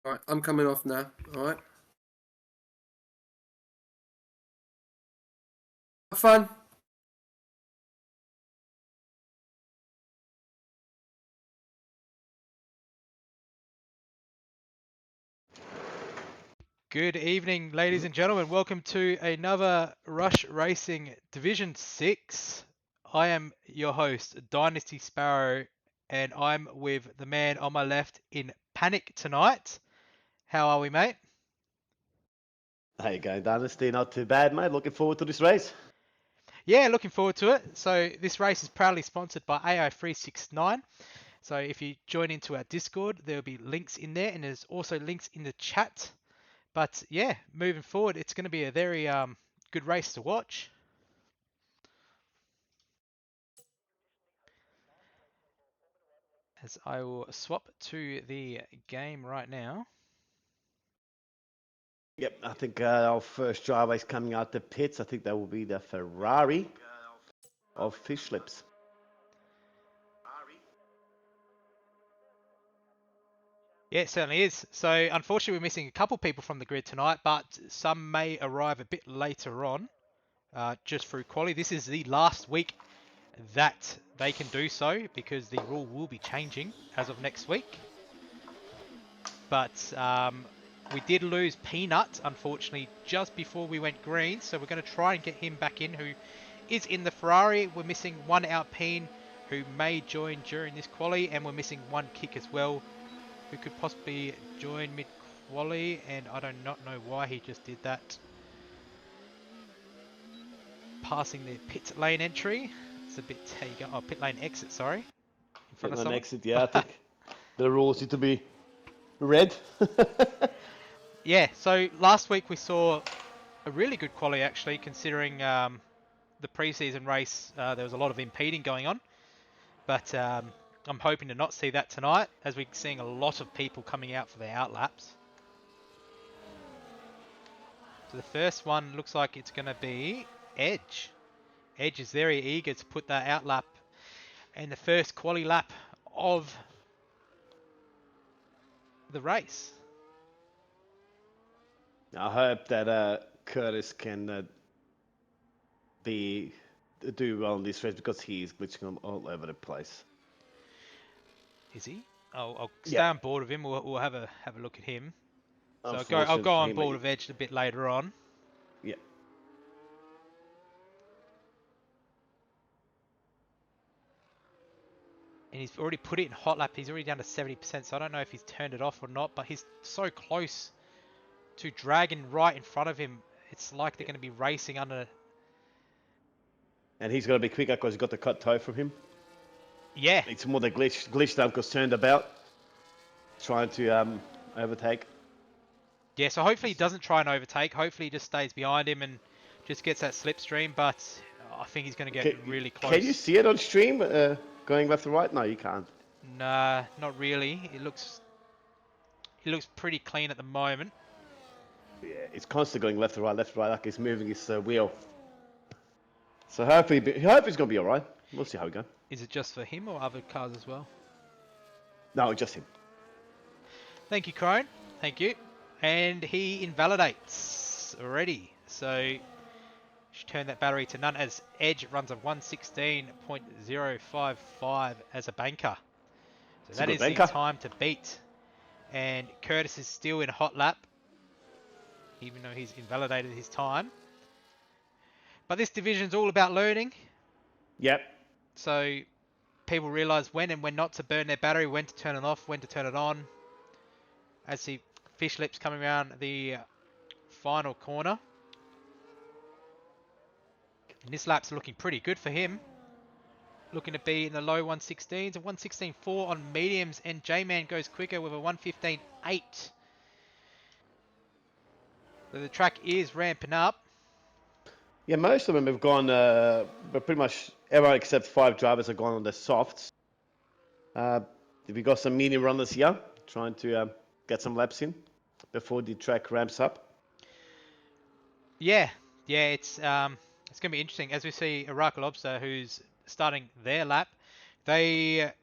All right, I'm coming off now. All right. Have fun. Good evening, ladies and gentlemen. Welcome to another Rush Racing Division 6. I am your host, Dynasty Sparrow, and I'm with the man on my left in Panic tonight. How are we, mate? How you going, Dynasty? Not too bad, mate. Looking forward to this race. Yeah, looking forward to it. So this race is proudly sponsored by AI369. So if you join into our Discord, there'll be links in there, and there's also links in the chat. But yeah, moving forward, it's going to be a very good race to watch. As I will swap to the game right now. Yep, I think our first driver is coming out the pits. I think that will be the Ferrari of Fish Lips. Yeah, it certainly is. So unfortunately, we're missing a couple people from the grid tonight, but some may arrive a bit later on, just through quali. This is the last week that they can do so because the rule will be changing as of next week. But we did lose Peanut, unfortunately, just before we went green. So we're going to try and get him back in, who is in the Ferrari. We're missing one Alpine who may join during this quali, and we're missing one kick as well, who could possibly join mid-quali, and I do not know why he just did that. Passing the pit lane entry. It's a bit, there you go. Oh, pit lane exit, sorry. In front of someone. Exit, yeah, I think the rules need to be read. Yeah, so last week we saw a really good quali actually, considering the pre-season race. There was a lot of impeding going on, but I'm hoping to not see that tonight, as we're seeing a lot of people coming out for their outlaps. So the first one looks like it's going to be Edge. Edge is very eager to put that outlap in the first quali lap of the race. I hope that Curtis can do well in this race, because he is glitching all over the place. Is he? I'll stay on board of him. We'll have a look at him. So I'll go for on him, board of Edge a bit later on. Yeah. And he's already put it in hot lap. He's already down to 70%, so I don't know if he's turned it off or not, but he's so close to Dragon right in front of him. It's like they're going to be racing under. And he's got to be quicker because he's got the cut toe from him. Yeah. It's more the glitch that I'm concerned about. Trying to overtake. Yeah, so hopefully he doesn't try and overtake. Hopefully he just stays behind him and just gets that slipstream, but I think he's going to get really close. Can you see it on stream going left to right? No, you can't. Nah, not really. It looks pretty clean at the moment. Yeah, it's constantly going left to right, like he's moving his wheel. So hopefully he's going to be alright. We'll see how we go. Is it just for him or other cars as well? No, just him. Thank you, Crone. Thank you. And he invalidates already. So should turn that battery to none, as Edge runs a 1:16.055 as a banker. So that is the time to beat. And Curtis is still in a hot lap, even though he's invalidated his time. But this division's all about learning. Yep. So people realise when and when not to burn their battery, when to turn it off, when to turn it on. As see Fish Lips coming around the final corner. And this lap's looking pretty good for him. Looking to be in the low 116s, a 116.4 on mediums, and J-Man goes quicker with a 115.8. So the track is ramping up. Yeah, most of them have gone, but pretty much everyone except 5 drivers have gone on the softs. We got some medium runners here, trying to get some laps in before the track ramps up. Yeah, it's going to be interesting, as we see Iraq Lobster, who's starting their lap. I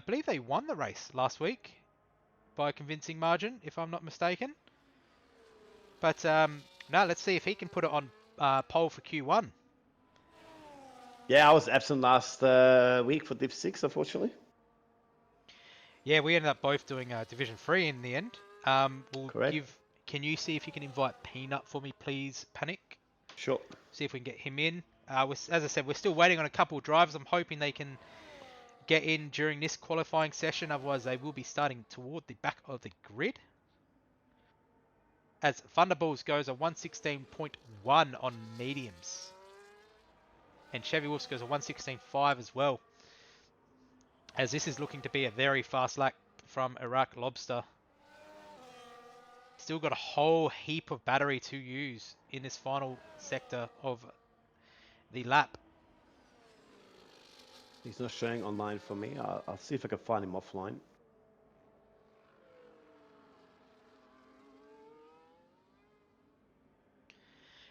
believe they won the race last week by a convincing margin, if I'm not mistaken. But no, let's see if he can put it on pole for Q1. Yeah, I was absent last week for Div 6, unfortunately. Yeah, we ended up both doing Division 3 in the end. Correct. Can you see if you can invite Peanut for me, please, Panic? Sure. See if we can get him in. As I said, we're still waiting on a couple of drivers. I'm hoping they can get in during this qualifying session. Otherwise, they will be starting toward the back of the grid. As Thunderballs goes a 116.1 on mediums. And Chevy Wolves goes a 116.5 as well. as this is looking to be a very fast lap from Iraq Lobster. Still got a whole heap of battery to use in this final sector of the lap. He's not showing online for me. I'll see if I can find him offline.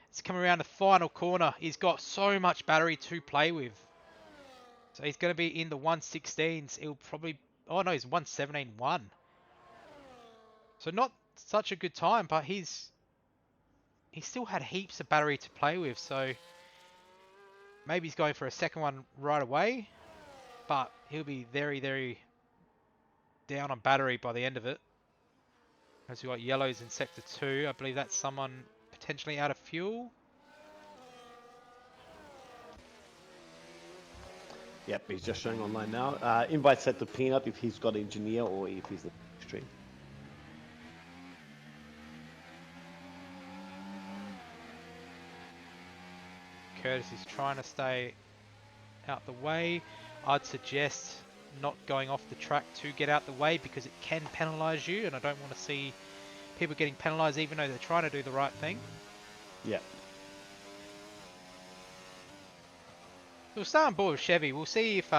It's coming around the final corner. He's got so much battery to play with. So he's going to be in the 116s. He'll probably... Oh no, he's 117.1. So not such a good time, but he still had heaps of battery to play with. So maybe he's going for a second one right away. But he'll be very, very down on battery by the end of it. As we've got yellows in sector 2. I believe that's someone potentially out of fuel. Yep, he's just showing online now. Invite set to Peanut if he's got engineer or if he's the stream. Curtis is trying to stay out the way. I'd suggest not going off the track to get out the way because it can penalise you, and I don't want to see people getting penalised even though they're trying to do the right thing. Yeah. We'll start on board with Chevy. We'll see if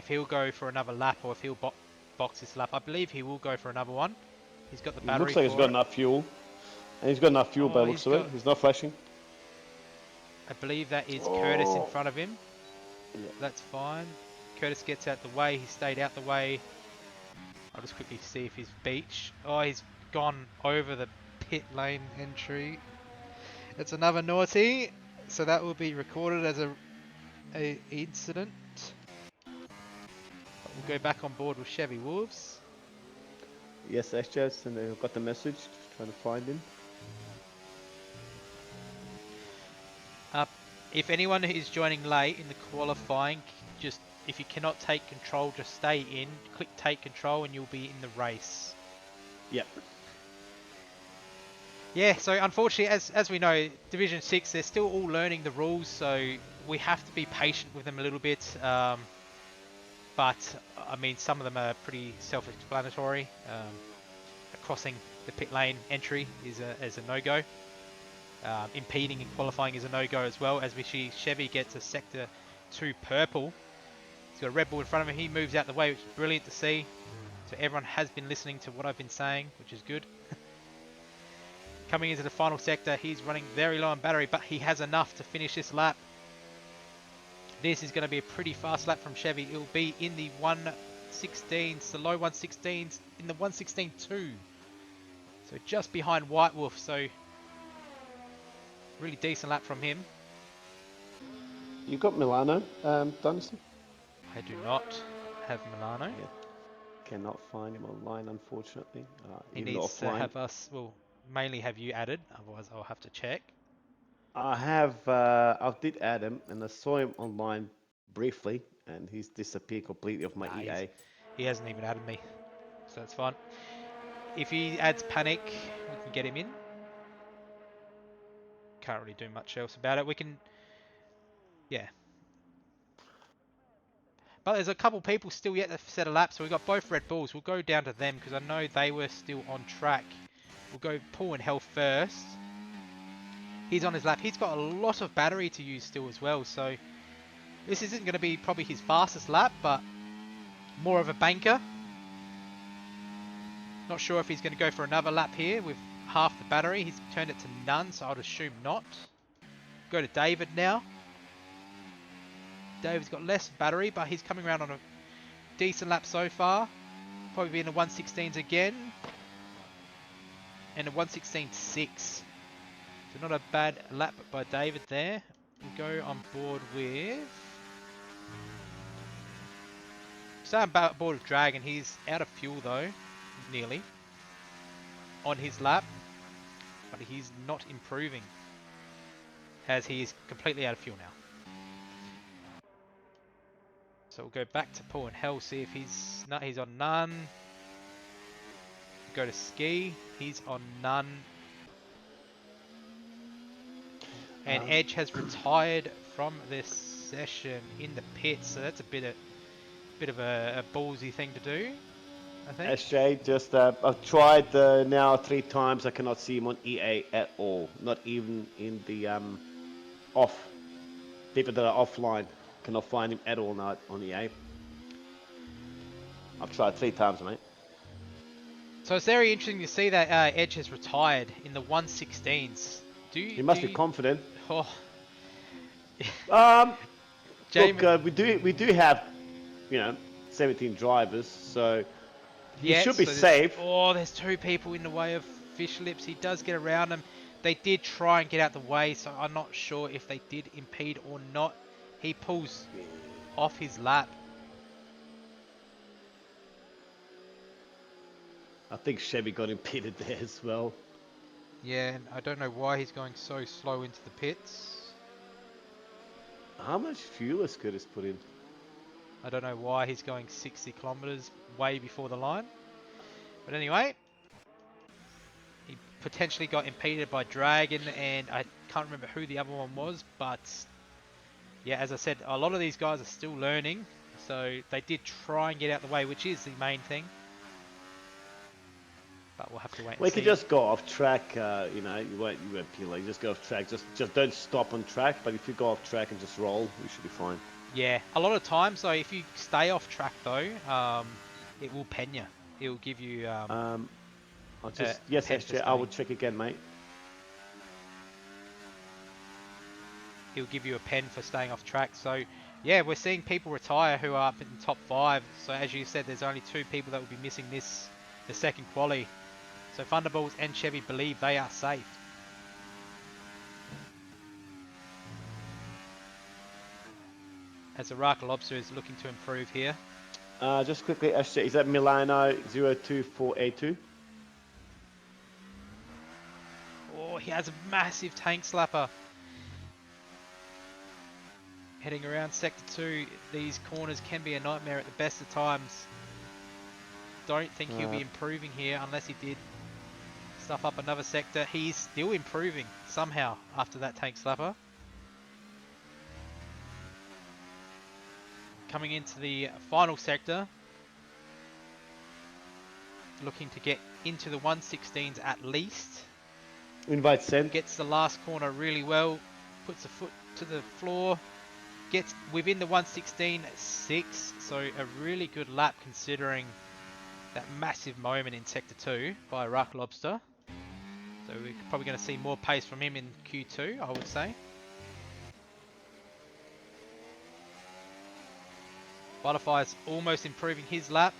he'll go for another lap or if he'll box this lap. I believe he will go for another one. He's got the battery. It looks like he's got enough fuel. And he's got enough fuel by the looks of it. He's not flashing. I believe that is Curtis in front of him. Yeah. That's fine. Curtis gets out the way. He stayed out the way. I'll just quickly see if he's beach. Oh, he's gone over the pit lane entry. It's another naughty. So that will be recorded as a incident. We'll go back on board with Chevy Wolves. Yes, SJS, and they've got the message. Trying to find him. If anyone is joining late in the qualifying, just if you cannot take control, just stay in. Click take control and you'll be in the race. Yep. Yeah, so unfortunately, as we know, Division 6, they're still all learning the rules, so we have to be patient with them a little bit. But, I mean, some of them are pretty self-explanatory. Crossing the pit lane entry is a no-go. Impeding in qualifying is a no-go as well, as we see Chevy gets a Sector 2 purple. He's got a Red Bull in front of him. He moves out the way, which is brilliant to see. So everyone has been listening to what I've been saying, which is good. Coming into the final sector, he's running very low on battery, but he has enough to finish this lap. This is going to be a pretty fast lap from Chevy. It'll be in the 116s, the low 116s, in the 116.2. So just behind White Wolf, so really decent lap from him. You got Milano, Dynasty? I do not have Milano. Yeah. Cannot find him online, unfortunately. He even needs to offline. have us, well, mainly have you added, otherwise I'll have to check. I did add him, and I saw him online briefly, and he's disappeared completely off my EA. He hasn't even added me, so that's fine. If he adds Panic, we can get him in. Can't really do much else about it. We can, yeah. But there's a couple people still yet to set a lap, so we've got both Red Bulls. We'll go down to them because I know they were still on track. We'll go Paul and Hell first. He's on his lap. He's got a lot of battery to use still as well, so this isn't going to be probably his fastest lap, but more of a banker. Not sure if he's going to go for another lap here with half the battery. He's turned it to none, so I'd assume not. Go to David now. David's got less battery, but he's coming around on a decent lap so far. Probably be in the 116s again. And a 116.6. So not a bad lap by David there. We'll go on board with... Start on board with Dragon. He's out of fuel though. Nearly. On his lap. But he's not improving. As he is completely out of fuel now. So we'll go back to Paul and Hell, see if he's on none. Go to Ski, he's on none. And Edge has retired from this session in the pits, so that's a bit of a ballsy thing to do, I think. SJ, just I've tried now 3 times. I cannot see him on EA at all. Not even in the off. People that are offline cannot find him at all now on EA. I've tried 3 times, mate. So it's very interesting to see that Edge has retired in the 116s. He must be confident. Oh, Look, Jamie. we do have, 17 drivers, so he Yeah, should be so safe. Oh, there's 2 people in the way of Fish Lips. He does get around them. They did try and get out the way, so I'm not sure if they did impede or not. He pulls off his lap. I think Chevy got impeded there as well. Yeah, and I don't know why he's going so slow into the pits. How much fuel has Curtis put in? I don't know why he's going 60 kilometers way before the line. But anyway, he potentially got impeded by Dragon, and I can't remember who the other one was, but yeah, as I said, a lot of these guys are still learning, so they did try and get out the way, which is the main thing. But we'll have to wait and We see. could just go off track, you won't peel. You just go off track. Just don't stop on track. But if you go off track and just roll, you should be fine. Yeah, a lot of times though, if you stay off track though, it will pen you. It will give you. I'll just yes, pen for SJ. I will staying. check again, mate. He'll give you a pen for staying off track. So yeah, we're seeing people retire who are up in the top 5. So as you said, there's only 2 people that will be missing the second quali. So Thunderbolts and Chevy believe they are safe. As the Raka Lobster is looking to improve here. Just quickly, SJ, is that Milano 02482? Oh, he has a massive tank slapper. Heading around Sector 2, these corners can be a nightmare at the best of times. Don't think he'll be improving here unless he did stuff up another sector. He's still improving somehow after that tank slapper. Coming into the final sector. Looking to get into the 116s at least. Invite sent. Gets the last corner really well. Puts a foot to the floor. Gets within the 116.6. So a really good lap considering that massive moment in Sector 2 by Rock Lobster. So we're probably going to see more pace from him in Q2, I would say. Butterfly's almost improving his lap.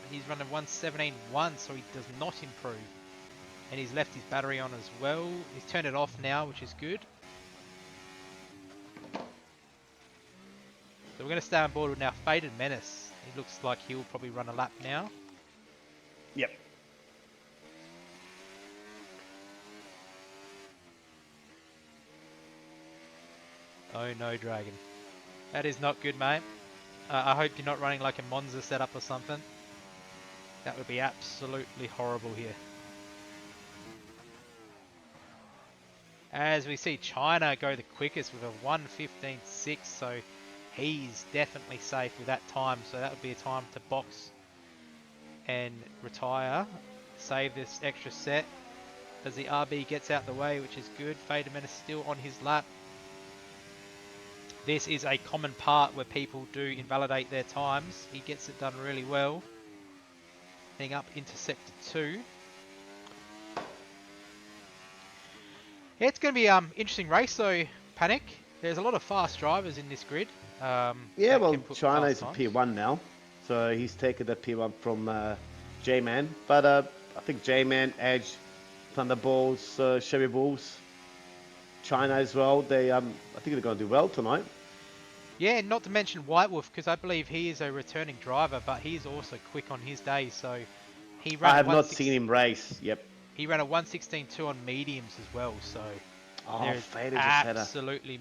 He's running 1:17.1, so he does not improve. And he's left his battery on as well. He's turned it off now, which is good. So we're going to stay on board with now Faded Menace. He looks like he'll probably run a lap now. Yep. Oh no, Dragon. That is not good, mate. I hope you're not running like a Monza setup or something. That would be absolutely horrible here. As we see China go the quickest with a 1:15.6, so he's definitely safe with that time. So that would be a time to box and retire. Save this extra set as the RB gets out the way, which is good. Faderman is still on his lap. This is a common part where people do invalidate their times. He gets it done really well. Heading up into Sector 2. Yeah, it's going to be interesting race though, Panic. There's a lot of fast drivers in this grid. Yeah, well, China is a P1 now. So he's taken that P1 from J-Man. But I think J-Man, Edge, Thunderbolts, Chevy Bulls, China as well. They, I think they're going to do well tonight. Yeah, not to mention White Wolf, because I believe he is a returning driver, but he's also quick on his day. So he ran. I have not seen him race. Yep. He ran a 1:16.2 on mediums as well. So there's Fader just had absolutely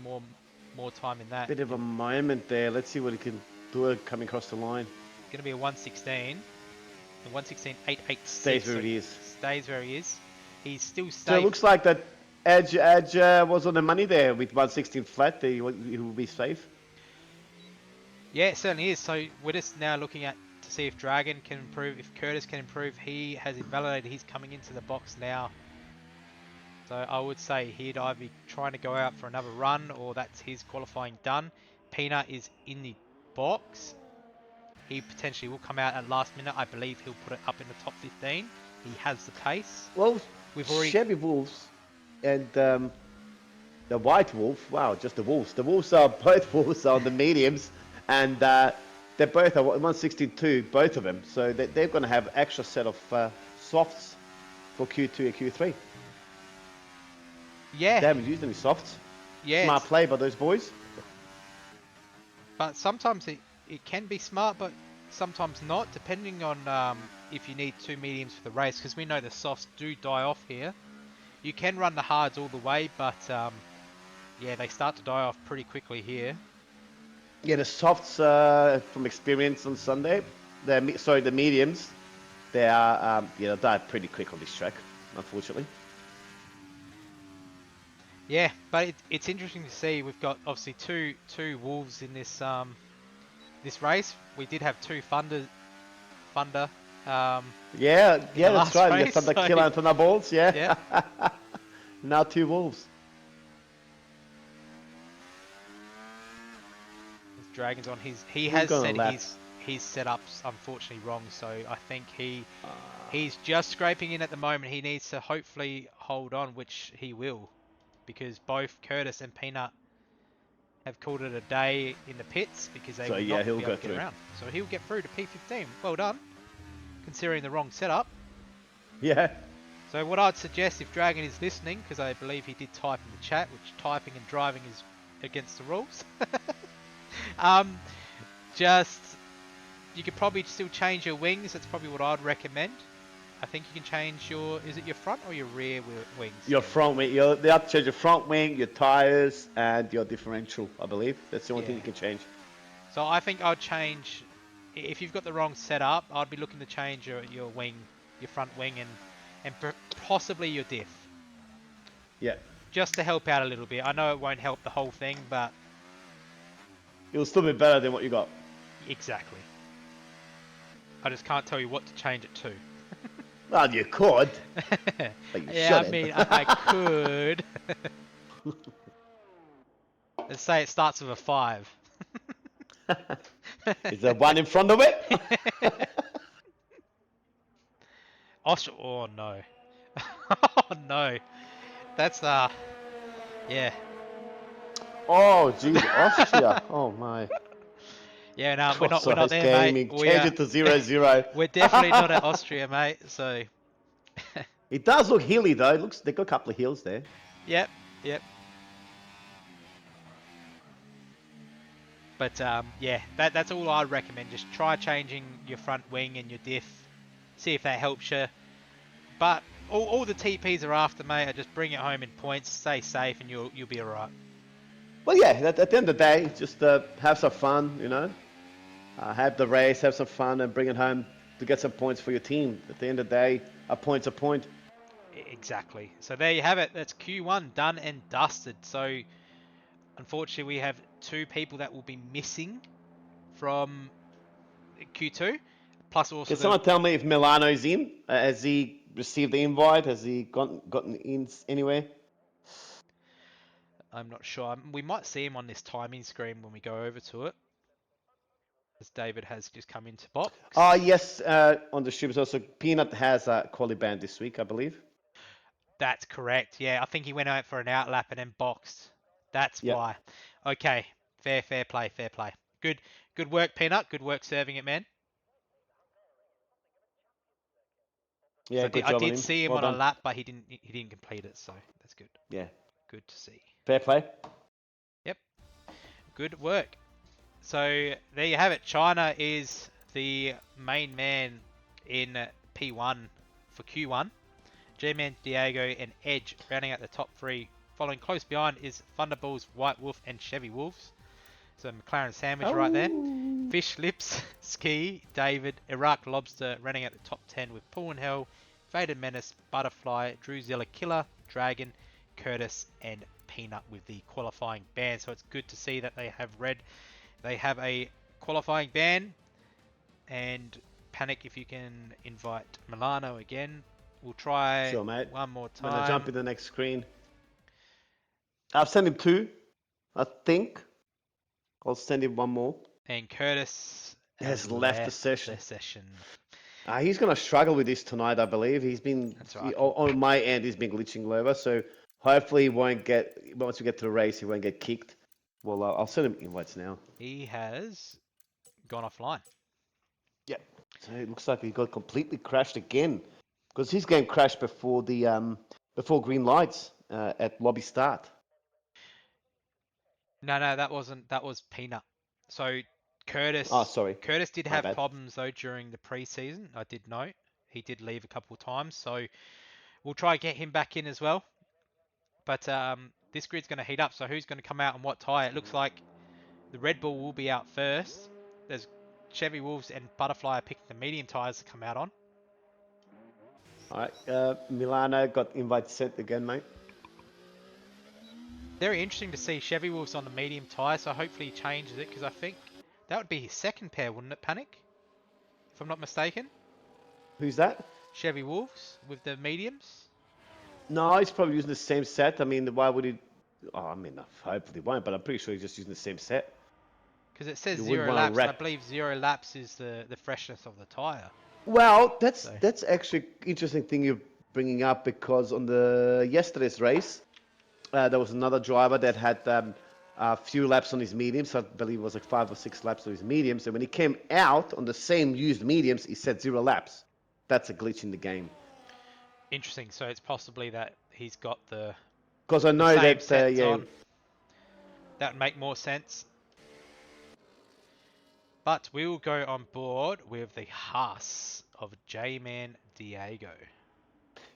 more time in that. Bit of a moment there. Let's see what he can do coming across the line. It's going to be a 1:16. The 1:16.886. Stays where he is. Stays where he is. He's still safe. So it looks like that Edge was on the money there with 1:16 flat. He will be safe. Yeah, it certainly is. So we're just now looking at to see if Dragon can improve, if Curtis can improve. He has invalidated. He's coming into the box now. So I would say he'd either be trying to go out for another run or that's his qualifying done. Peanut is in the box. He potentially will come out at last minute. I believe he'll put it up in the top 15. He has the pace. Well, We've already... Chevy Wolves and the White Wolf, wow, just the Wolves. The Wolves are both Wolves are the mediums, and they're both are 162, both of them. So they're going to have extra set of softs for Q2 and Q3. Yeah. They haven't used any softs. Yeah. Smart play by those boys. But sometimes it can be smart, but sometimes not, depending on if you need 2 mediums for the race, because we know the softs do die off here. You can run the hards all the way, but yeah, they start to die off pretty quickly here. Yeah, the softs, from experience on Sunday, the mediums, they are they'll die pretty quick on this track, unfortunately. Yeah, but it's interesting to see. We've got obviously two wolves in this this race. We did have 2 Thunder. Yeah, that's right. Race, You got Thunder Killer and Thunder Balls, yeah. Yeah. Now 2 wolves. Dragon's on his. He has said his setup's unfortunately wrong, so I think he's just scraping in at the moment. He needs to hopefully hold on, which he will, because both Curtis and Peanut have called it a day in the pits because they will not he'll be go able to through. get around. So he'll get through to P15. Well done, considering the wrong setup. Yeah. So what I'd suggest if Dragon is listening, because I believe he did type in the chat, which typing and driving is against the rules. Just, you could probably still change your wings. That's probably what I'd recommend. I think you can change is it your front or your rear wings? Your front wing. They have to change your front wing, your tires, and your differential, I believe. That's the only thing you can change. So I think I'd change, if you've got the wrong setup, I'd be looking to change your wing, your front wing, and possibly your diff. Yeah. Just to help out a little bit. I know it won't help the whole thing, but... It'll still be better than what you got. Exactly. I just can't tell you what to change it to. Well, you could. But you Yeah, shouldn't. I mean, I could. Let's say it starts with a 5. Is there 1 in front of it? Austria. Oh no. Oh no. That's yeah. Oh, geez, Austria. Oh my. Yeah, no, we're not there, gaming. mate. Change it to 0-0. We're definitely not at Austria, mate. So. It does look hilly though. It looks they got a couple of hills there. Yep. But yeah, that's all I'd recommend. Just try changing your front wing and your diff. See if that helps you. But all the TPs are after, mate, are just bring it home in points, stay safe, and you'll be alright. Well, yeah. At the end of the day, just have some fun, you know. Have the race, have some fun, and bring it home to get some points for your team. At the end of the day, a point's a point. Exactly. So there you have it. That's Q1 done and dusted. So unfortunately, we have 2 people that will be missing from Q2. Plus also... Can someone tell me if Milano's in? Has he received the invite? Has he gotten in anywhere? I'm not sure. We might see him on this timing screen when we go over to it. As David has just come into box. Yes, on the stream. Also, Peanut has a quali band this week, I believe. That's correct. Yeah, I think he went out for an outlap and then boxed. That's why. Okay, fair play. Good work, Peanut. Good work serving it, man. Yeah, So good I job did on him. see him Well on done. a lap, but he didn't complete it, so that's good. Yeah. Good to see. Fair play. Yep. Good work. So there you have it. China is the main man in P1 for Q1. G-Man, Diego, and Edge rounding out the top 3. Following close behind is Thunderballs, White Wolf, and Chevy Wolves. So McLaren sandwich right there. Fish Lips, Ski, David, Iraq Lobster running out the top 10 with Paul and Hell, Faded Menace, Butterfly, Drewzilla Killer, Dragon, Curtis, and Peanut with the qualifying band. So it's good to see that they have a qualifying ban. And Panic, if you can invite Milano again. We'll try Sure, mate. one more I'm gonna jump time. in the next screen. I've sent him 2, I think. I'll send him one more. And Curtis Has left the session. session. He's gonna struggle with this tonight, I believe. That's right. On my end, he's been glitching over. So hopefully, he won't get once we get to the race, he won't get kicked. Well, I'll send him invites now. He has gone offline. Yeah. So it looks like he got completely crashed again, because his game crashed before the before green lights at lobby start. No, that wasn't. That was Peanut. So Curtis. Oh, sorry. Curtis did My have bad. problems though during the preseason. I did note he did leave a couple of times. So we'll try and get him back in as well. But this grid's going to heat up. So who's going to come out on what tyre? It looks like the Red Bull will be out first. There's Chevy Wolves and Butterfly are picking the medium tyres to come out on. All right. Milano got invite sent again, mate. Very interesting to see Chevy Wolves on the medium tyre, so hopefully he changes it, because I think that would be his second pair, wouldn't it, Panic? If I'm not mistaken. Who's that? Chevy Wolves with the mediums. No, he's probably using the same set. I mean, why would he? Oh, I mean, hopefully he won't, but I'm pretty sure he's just using the same set. Because it says You wouldn't 0 wanna laps, and I wreck- believe 0 laps is the freshness of the tyre. Well, that's So- that's actually interesting thing you're bringing up, because on the yesterday's race, there was another driver that had a few laps on his mediums. I believe it was like 5 or 6 laps on his mediums. And when he came out on the same used mediums, he said 0 laps. That's a glitch in the game. Interesting, so it's possibly that he's got the Because I know same that sets yeah, on. That would make more sense. But we will go on board with the Haas of J-Man Diego.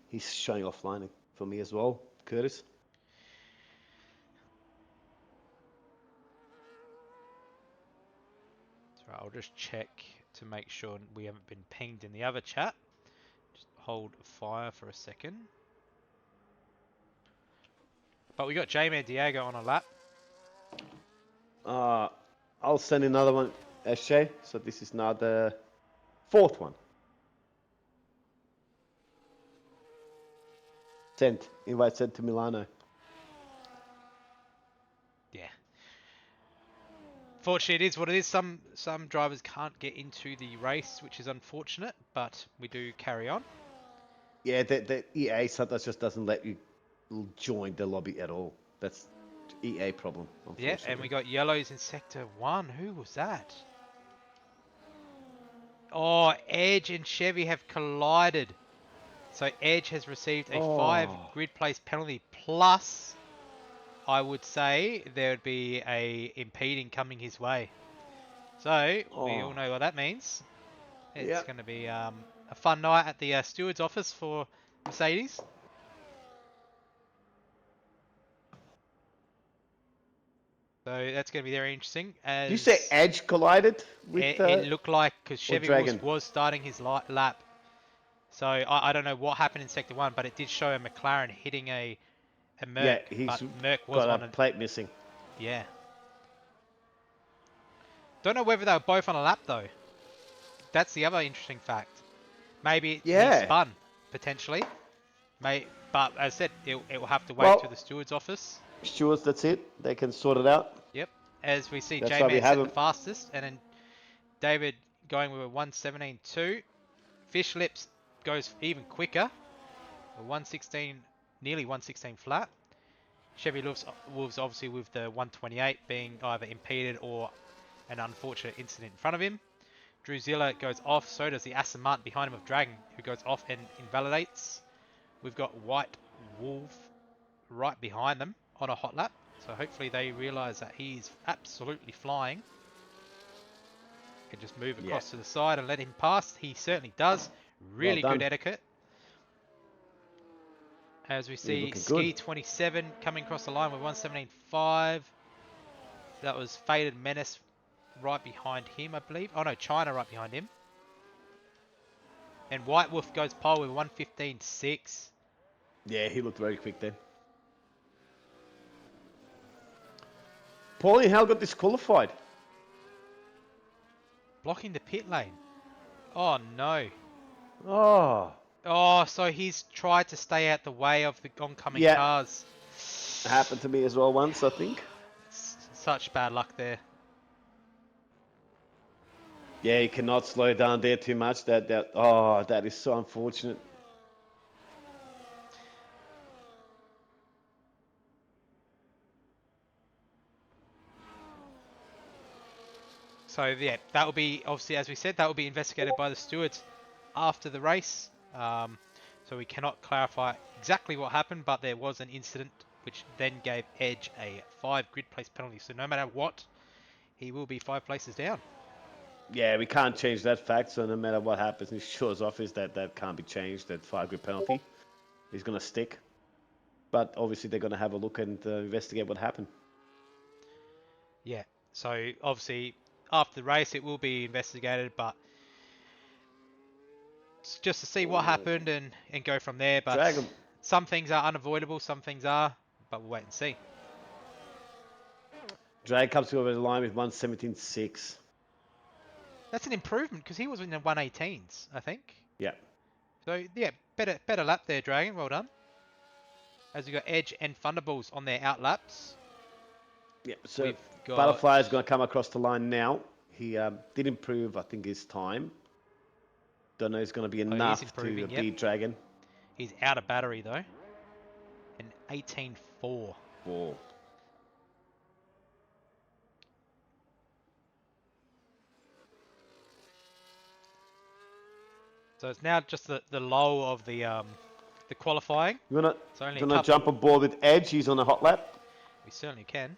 he's showing offline for me as well, Curtis. So I'll just check to make sure we haven't been pinged in the other chat. Just hold fire for a second. But we got J-Man Diego on a lap. I'll send another one, SJ. So this is now the 4th one. Sent. Invite sent to Milano. Yeah. Fortunately, it is what it is. Some drivers can't get into the race, which is unfortunate, but we do carry on. Yeah, the EA sometimes just doesn't let you join the lobby at all. That's EA problem, Yeah, unfortunately. and we got yellows in Sector 1. Who was that? Oh, Edge and Chevy have collided. So Edge has received a 5 grid place penalty, plus I would say there would be a impeding coming his way. So we all know what that means. It's going to be a fun night at the steward's office for Mercedes. So that's going to be very interesting. As Did you say Edge collided with it looked like, because Chevy Dragon? was starting his lap. So I don't know what happened in Sector 1, but it did show a McLaren hitting a Merc. Yeah, he's but Merc was got on a plate missing. Yeah. Don't know whether they were both on a lap though. That's the other interesting fact. Maybe he spun, potentially. But as I said, it will have to wait to the steward's office. Stewards, that's it. They can sort it out. Yep. As we see, That's why J-Man we set have the him. fastest, and then David going with a 1:17.2. Fish Lips goes even quicker. A 1:16, nearly 1:16 flat. Chevy Wolves obviously with the 1:28 being either impeded or an unfortunate incident in front of him. Druzilla goes off, so does the Aston Martin behind him of Dragon, who goes off and invalidates. We've got White Wolf right behind them on a hot lap, so hopefully they realise that he's absolutely flying. Can just move across to the side and let him pass. He certainly does. Really good etiquette. As we see Ski 27 coming across the line with 1:17.5. That was Faded Menace right behind him, I believe. Oh no, China right behind him. And White Wolf goes pole with 1:15.6. Yeah, he looked very quick then. Paulie Hale got disqualified. Blocking the pit lane. Oh no. Oh, Oh, so he's tried to stay out the way of the oncoming yeah. cars. Happened to me as well once, I think. Such bad luck there. Yeah, you cannot slow down there too much. That is so unfortunate. So yeah, that will be obviously, as we said, that will be investigated by the stewards after the race. So we cannot clarify exactly what happened, but there was an incident which then gave Edge a 5 grid place penalty. So no matter what, he will be 5 places down. Yeah, we can't change that fact. So no matter what happens in Shaw's office, that can't be changed. That 5 grid penalty is going to stick. But obviously they're going to have a look and investigate what happened. Yeah. So obviously after the race, it will be investigated, but just to see what happened and go from there. But Drag 'em. some things are unavoidable, some things are, but we'll wait and see. Drag comes over the line with 1:17.6. That's an improvement because he was in the 118s, I think. Yeah. So yeah, better lap there, Dragon. Well done. As we got Edge and Thunderballs on their out laps. Yeah. So We've got Butterfly is going to come across the line now. He did improve, I think, his time. Don't know if it's going to be he's enough improving. to Yep, beat Dragon. he's out of battery though. An 18.4. Whoa. So it's now just the low of the qualifying. You wanna It's only a gonna couple. jump aboard with Edge? He's on a hot lap. We certainly can.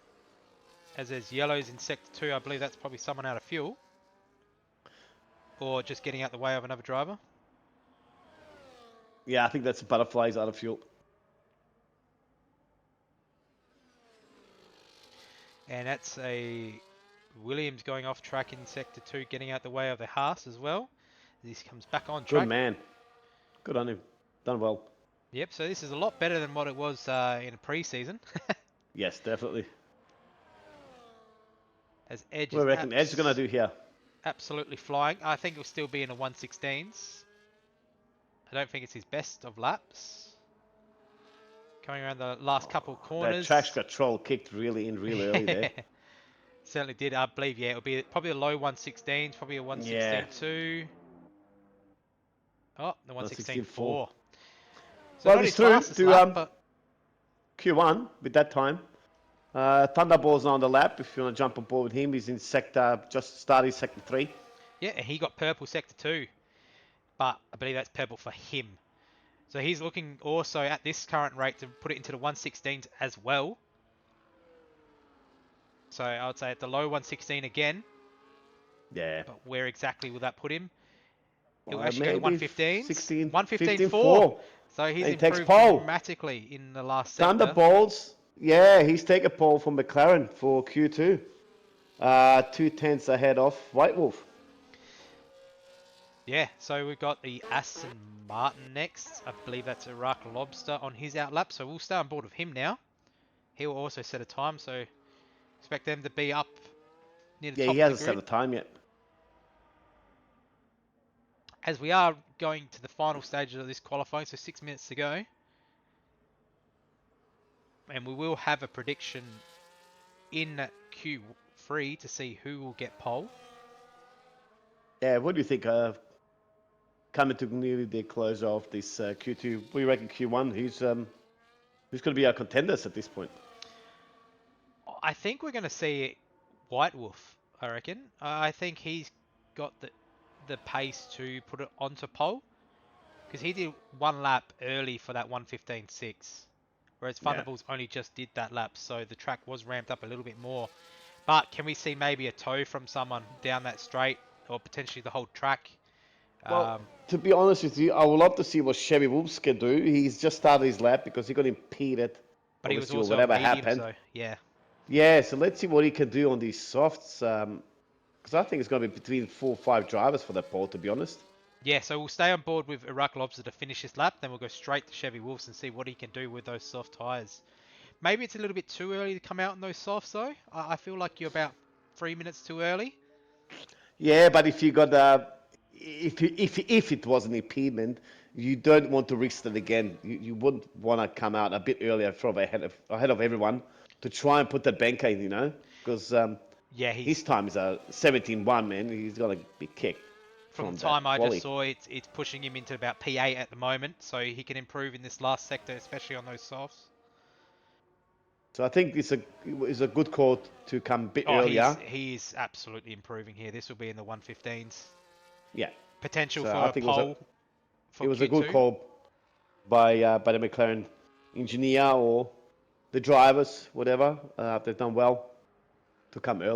As there's yellows in sector 2, I believe that's probably someone out of fuel. Or just getting out the way of another driver. Yeah, I think that's Butterfly's out of fuel. And that's a Williams going off track in sector 2, getting out the way of the Haas as well. This comes back on track. Good man. Good on him. Done well. Yep, so this is a lot better than what it was in a pre-season. Yes, definitely. As Edge What do is you reckon Edge is gonna do here? absolutely flying. I think he'll still be in the 116s. I don't think it's his best of laps. Coming around the last couple of corners. That traction control kicked really early there. Certainly did. I believe, yeah, it'll be probably a low 116s, probably a 116.2. Oh, the 116.4. So Well, not he's his through fastest to lap, but Q1 with that time. Thunderball's on the lap. If you want to jump aboard with him, he's in sector, just started sector 3. yeah, and he got purple sector 2. But I believe that's purple for him. So he's looking also at this current rate to put it into the 116s as well. So I would say at the low 116 again. Yeah. But where exactly will that put him? He'll Well, actually go to maybe 115s. 16, 115.4. So he's he takes improved pole. dramatically in the last sector. Thunderbolts. Yeah, he's taken pole from McLaren for Q2. 2/10 ahead of White Wolf. Yeah, so we've got the Aston Martin next. I believe that's Iraq Lobster on his outlap. So we'll stay on board with him now. He will also set a time, so expect them to be up near the Yeah, top he of the hasn't set grid. a time yet. As we are going to the final stages of this qualifying, so 6 minutes to go. And we will have a prediction in Q3 to see who will get pole. Yeah, what do you think? Coming to nearly the close of this Q2, what do you reckon Q1? Who's going to be our contenders at this point? I think we're going to see White Wolf, I reckon. I think he's got the pace to put it onto pole. Because he did one lap early for that 115.6. Whereas Thunderbolts only just did that lap, so the track was ramped up a little bit more. But can we see maybe a tow from someone down that straight, or potentially the whole track? Well, to be honest with you, I would love to see what Chevy Wolves can do. He's just started his lap because he got impeded. But he was Obviously, also whatever a medium, happened. so yeah. Yeah, so let's see what he can do on these softs. Because I think it's going to be between 4 or 5 drivers for that pole, to be honest. Yeah, so we'll stay on board with Iraq Lobster to finish this lap, then we'll go straight to Chevy Wolves and see what he can do with those soft tyres. Maybe it's a little bit too early to come out in those softs, though. I feel like you're about 3 minutes too early. Yeah, but if you got if it was an impediment, you don't want to risk it again. You wouldn't want to come out a bit earlier, probably ahead of everyone, to try and put that banker in, because Yeah, his time is a 17-1, man. He's gonna be kicked from the from time that I just quali. saw it's pushing him into about P8 at the moment, so he can improve in this last sector, especially on those softs. So I think it's a good call to come a bit Oh, earlier. he's absolutely improving here. This will be in the 115s. Yeah. Potential So for I a think pole it for was a good Q2. call by the McLaren engineer or the drivers, whatever. They've done well to come out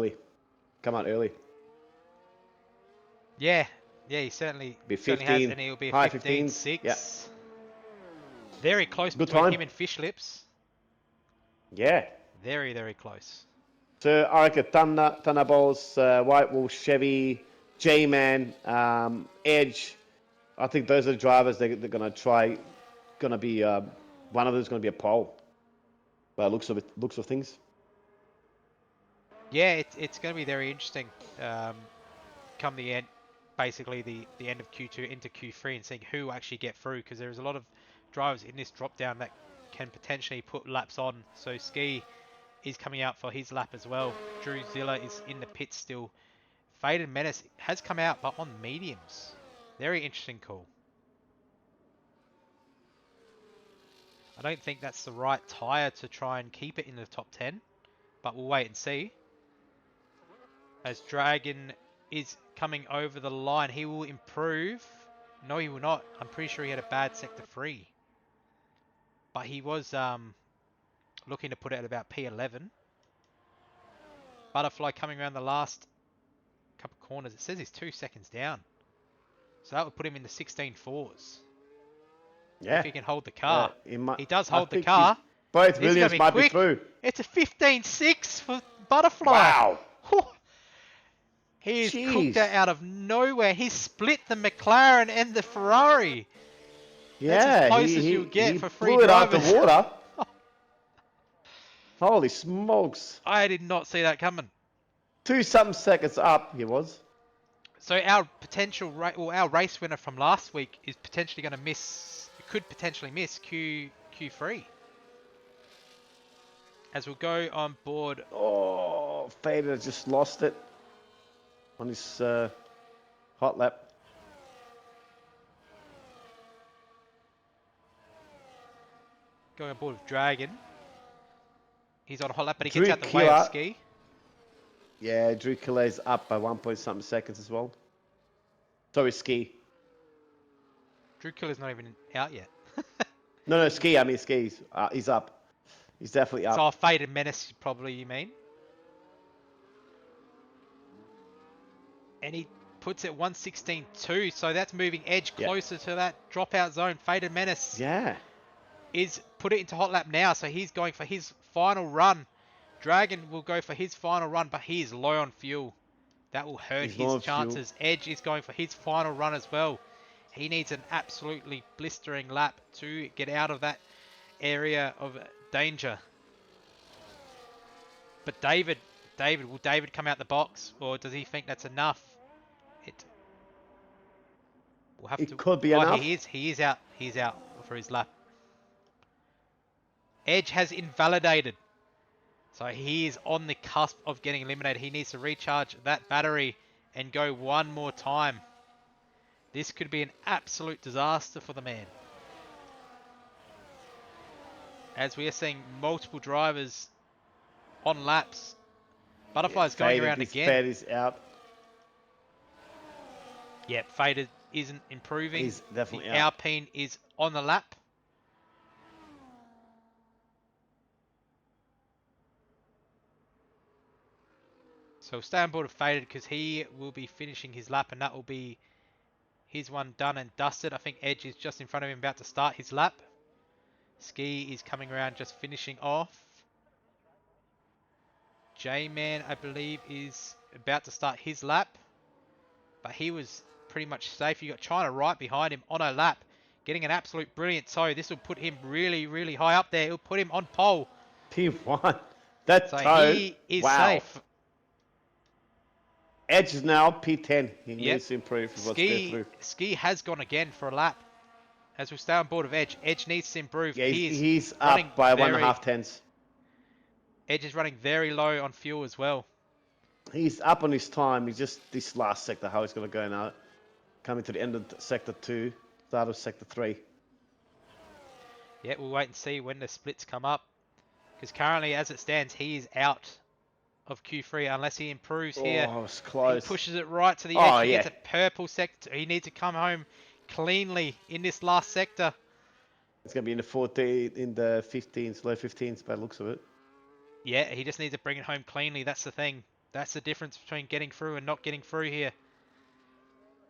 early. Yeah, he certainly Be has, 15, and he'll be a high 15s. Yeah, 15.6. Very close good between time. him and Fish Lips. Yeah. Very, very close. So I reckon Thunderbolts, White Wolf, Chevy, J-Man, Edge. I think those are the drivers they're gonna try. Gonna be one of them is gonna be a pole. By the looks of things. Yeah, it's going to be very interesting. Come the end, basically the end of Q2 into Q3, and seeing who actually get through, because there's a lot of drivers in this drop down that can potentially put laps on. So Ski is coming out for his lap as well. Drew Zilla is in the pit still. Faded Menace has come out, but on mediums. Very interesting call. I don't think that's the right tyre to try and keep it in the top 10, but we'll wait and see. As Dragon is coming over the line, he will improve. No, he will not. I'm pretty sure he had a bad sector 3. But he was looking to put it at about P11. Butterfly coming around the last couple of corners. It says he's 2 seconds down. So that would put him in the 16.4s. Yeah. If he can hold the car. He does I hold the think car. both This is going Williams to be might be quick. through. It's a 15.6 for Butterfly. Wow. Whew. He has cooked it Jeez. out of nowhere. He split the McLaren and the Ferrari. That's as Yeah, close as you'll get he for free blew it out drivers. the water. Holy smokes. I did not see that coming. 2-some seconds up he was. So our our race winner from last week is potentially going to could potentially miss Q3. As we'll go on board. Oh, Fader just lost it on his hot lap. Going on board with Dragon. He's on a hot lap, but he Drew gets out the way of Killer. Ski. Yeah, Drew Killay's up by 1-something seconds as well. Sorry, Ski. Drew Killer's not even out yet. No, Ski. I mean, Ski's. He's up. He's definitely up. So a Faded Menace, probably, you mean? And he puts it 116.2, so that's moving Edge closer to that dropout zone. Faded Menace is put it into hot lap now, so he's going for his final run. Dragon will go for his final run, but he is low on fuel. That will hurt his chances. Edge is going for his final run as well. He needs an absolutely blistering lap to get out of that area of danger. But will David come out the box, or does he think that's enough? We'll have to. Could be enough. He is out. He's out for his lap. Edge has invalidated. So he is on the cusp of getting eliminated. He needs to recharge that battery and go one more time. This could be an absolute disaster for the man. As we are seeing multiple drivers on laps. Butterfly's going around again. Faded is out. Yep, Faded isn't improving. He's definitely out. Alpine is on the lap. So stay on board with Faded because he will be finishing his lap, and that will be his one done and dusted. I think Edge is just in front of him about to start his lap. Ski is coming around just finishing off. J-Man, I believe, is about to start his lap. But he was pretty much safe. You got China right behind him on a lap. Getting an absolute brilliant tow. This will put him really, really high up there. It'll put him on pole. P1. That so toe. he is wow. safe. Edge is now P10. He Yep. needs to improve if he wants to go through. Ski has gone again for a lap. As we stay on board of Edge, Edge needs to improve. Yeah, He is he's running up by very, 1.5 tenths. Edge is running very low on fuel as well. He's up on his time. He's just this last sector, how he's going to go now. Coming to the end of sector 2, start of sector 3. Yeah, we'll wait and see when the splits come up. Because currently, as it stands, he is out of Q3 unless he improves here. Oh, it's close. He pushes it right to the Oh, edge. He yeah. gets a purple sector. He needs to come home cleanly in this last sector. It's going to be in the 14, in the 15s, low 15s by the looks of it. Yeah, he just needs to bring it home cleanly. That's the thing. That's the difference between getting through and not getting through here.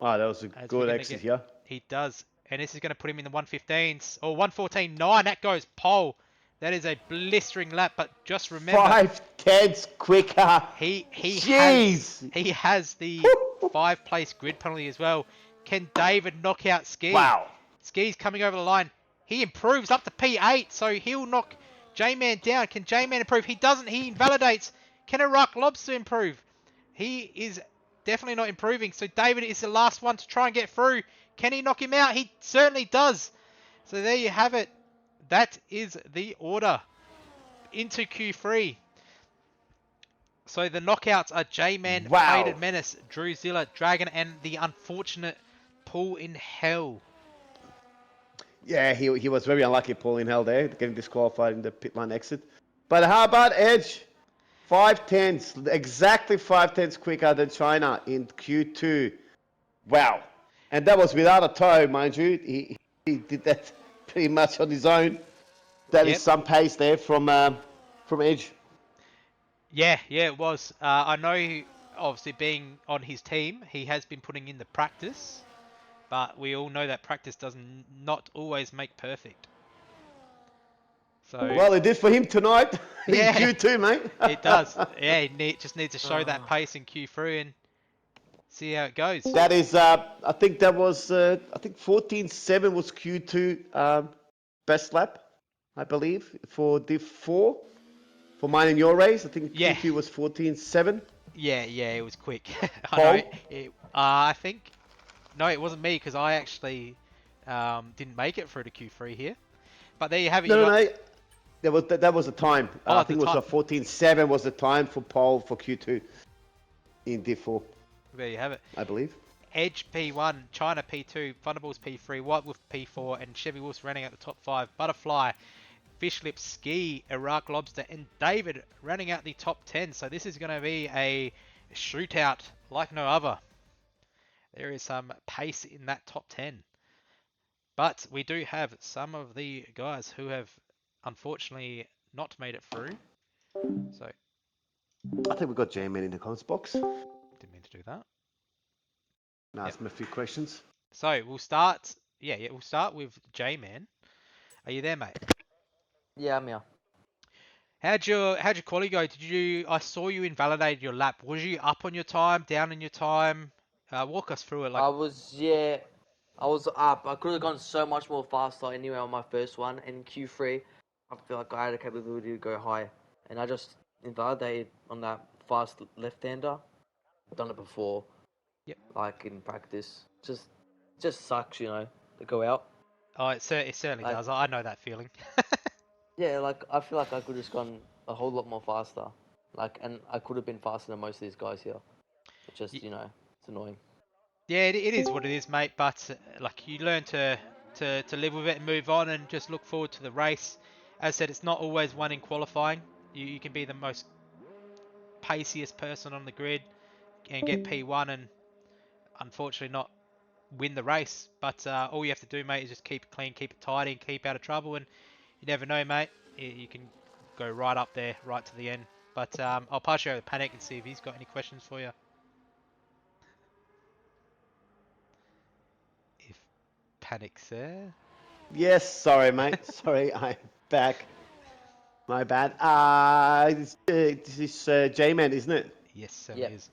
Oh, that was a As good exit here. He does. And this is going to put him in the 115s. Or 114.9. That goes pole. That is a blistering lap. But just remember... 5 tenths quicker. He Jeez. has the 5 place grid penalty as well. Can David knock out Ski? Wow. Ski's coming over the line. He improves up to P8, so he'll knock J-Man down. Can J-Man improve? He doesn't. He invalidates. Can Iraq Lobster improve? He is definitely not improving. So David is the last one to try and get through. Can he knock him out? He certainly does. So there you have it. That is the order into Q3. So the knockouts are J-Man, Wow. Faded Menace, Drew Zilla, Dragon, and the unfortunate Pool in Hell. Yeah, he was very unlucky pulling hell there, getting disqualified in the pit line exit. But how about Edge? 5 tenths, exactly 5 tenths quicker than China in Q2. Wow. And that was without a toe, mind you. He did that pretty much on his own. That is some pace there from Edge. Yeah, it was. I know, obviously, being on his team, he has been putting in the practice. But we all know that practice does not always make perfect. So well, it did for him tonight. Yeah, in Q2, mate. It does. Yeah, he just needs to show that pace in Q3 and see how it goes. That is, I think that was, 14.7 was Q2 best lap, I believe, for Div 4. For mine and your race, I think Q2 was 14.7. Yeah, it was quick. I think... No, it wasn't me because I actually didn't make it through to Q3 here. But there you have it. No. That was the time. Oh, I think it was 14.7 was the time for pole for Q2 in Div 4. There you have it. I believe. Edge P1, China P2, Thunderbolts P3, White Wolf P4, and Chevy Wolf's running out the top 5. Butterfly, Fish Lip, Ski, Iraq Lobster, and David running out the top 10. So this is going to be a shootout like no other. There is some pace in that top 10. But we do have some of the guys who have unfortunately not made it through. So I think we got J-Man in the comments box. didn't mean to do that. Ask him a few questions. So we'll start. We'll start with J-Man. Are you there, mate? Yeah, I'm here. How'd your quali go? I saw you invalidated your lap. Was you up on your time, down on your time? Walk us through it. I was up. I could have gone so much more faster anyway on my first one. And Q3, I feel like I had the capability to go high. And I just invalidated on that fast left-hander. I've done it before. Yep. Like in practice. Just sucks, to go out. Oh, it certainly does. I know that feeling. Yeah, I feel like I could have just gone a whole lot more faster. And I could have been faster than most of these guys here. It's just, it's annoying. Yeah, it is what it is, mate. But you learn to live with it and move on, and just look forward to the race. As I said, it's not always one in qualifying. You can be the most paciest person on the grid and get P1, and unfortunately not win the race. But all you have to do, mate, is just keep it clean, keep it tidy, and keep out of trouble. And you never know, mate. You can go right up there, right to the end. But I'll pass you over to Panic and see if he's got any questions for you. If Panic's there. Yes, sorry, mate. Sorry, I'm back. My bad. This is J-Man, isn't it? Yes, sir, Yeah. it is.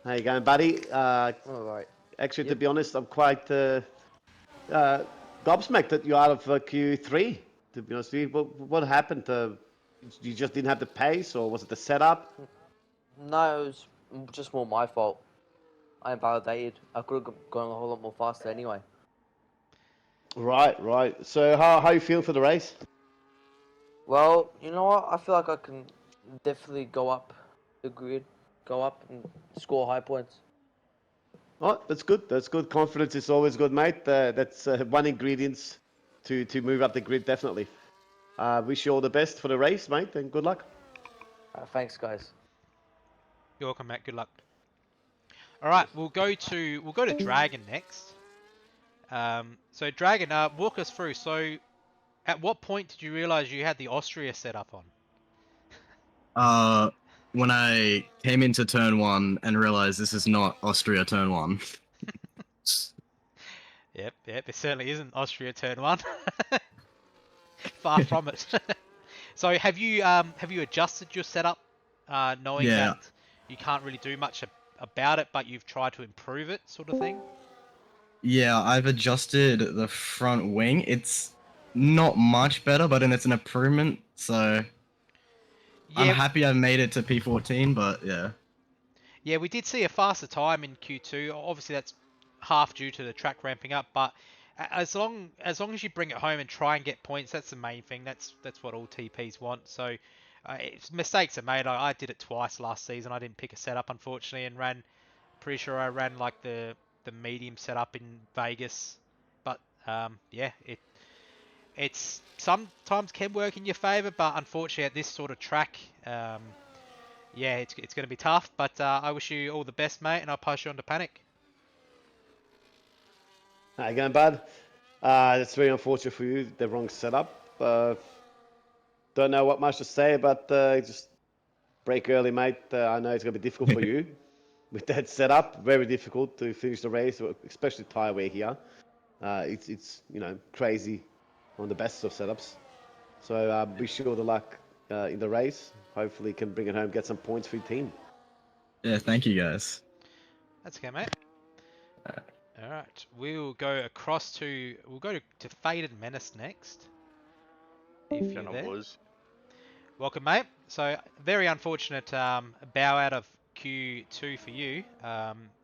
How you going, buddy? All right. Actually, to be honest, I'm quite gobsmacked that you're out of Q3. To be honest with you, what happened? You just didn't have the pace, or was it the setup? No, just more my fault. I invalidated. I could have gone a whole lot more faster anyway. Right. So how you feel for the race? Well, you know what? I feel like I can definitely go up the grid, go up and score high points. Oh, that's good. That's good. Confidence is always good, mate. That's one ingredient to move up the grid, definitely. Wish you all the best for the race, mate, and good luck. Thanks, guys. You're welcome, Matt. Good luck. All right, we'll go to Dragon next. So Dragon, walk us through. So, at what point did you realize you had the Austria set up on? When I came into turn 1 and realized this is not Austria turn 1. Yep, it certainly isn't Austria turn 1. Far from it. So have you adjusted your setup, knowing Yeah. that you can't really do much about it, but you've tried to improve it, sort of thing? Yeah, I've adjusted the front wing. It's not much better, but it's an improvement. So I'm Yeah, happy I made it to P14, but yeah. yeah, we did see a faster time in Q2. Obviously, that's half due to the track ramping up, but as long as you bring it home and try and get points, that's the main thing. That's what all TPs want. So mistakes are made. I did it twice last season. I didn't pick a setup, unfortunately, and ran. Pretty sure I ran like the medium setup in Vegas, but yeah, it's sometimes can work in your favor, but unfortunately at this sort of track, yeah, it's going to be tough. But I wish you all the best, mate, and I'll pass you on to Panic. How you going, bud? It's very unfortunate for you, the wrong setup. Don't know what much to say, but just break early, mate. I know it's going to be difficult for you with that setup. Very difficult to finish the race, especially tire wear here. It's crazy on the best of setups. So wish you all the luck in the race. Hopefully, you can bring it home, get some points for your team. Yeah, thank you guys. That's okay, mate. All right, we'll go to Faded Menace next. If you're there. Boys. Welcome, mate. So, very unfortunate bow out of Q2 for you.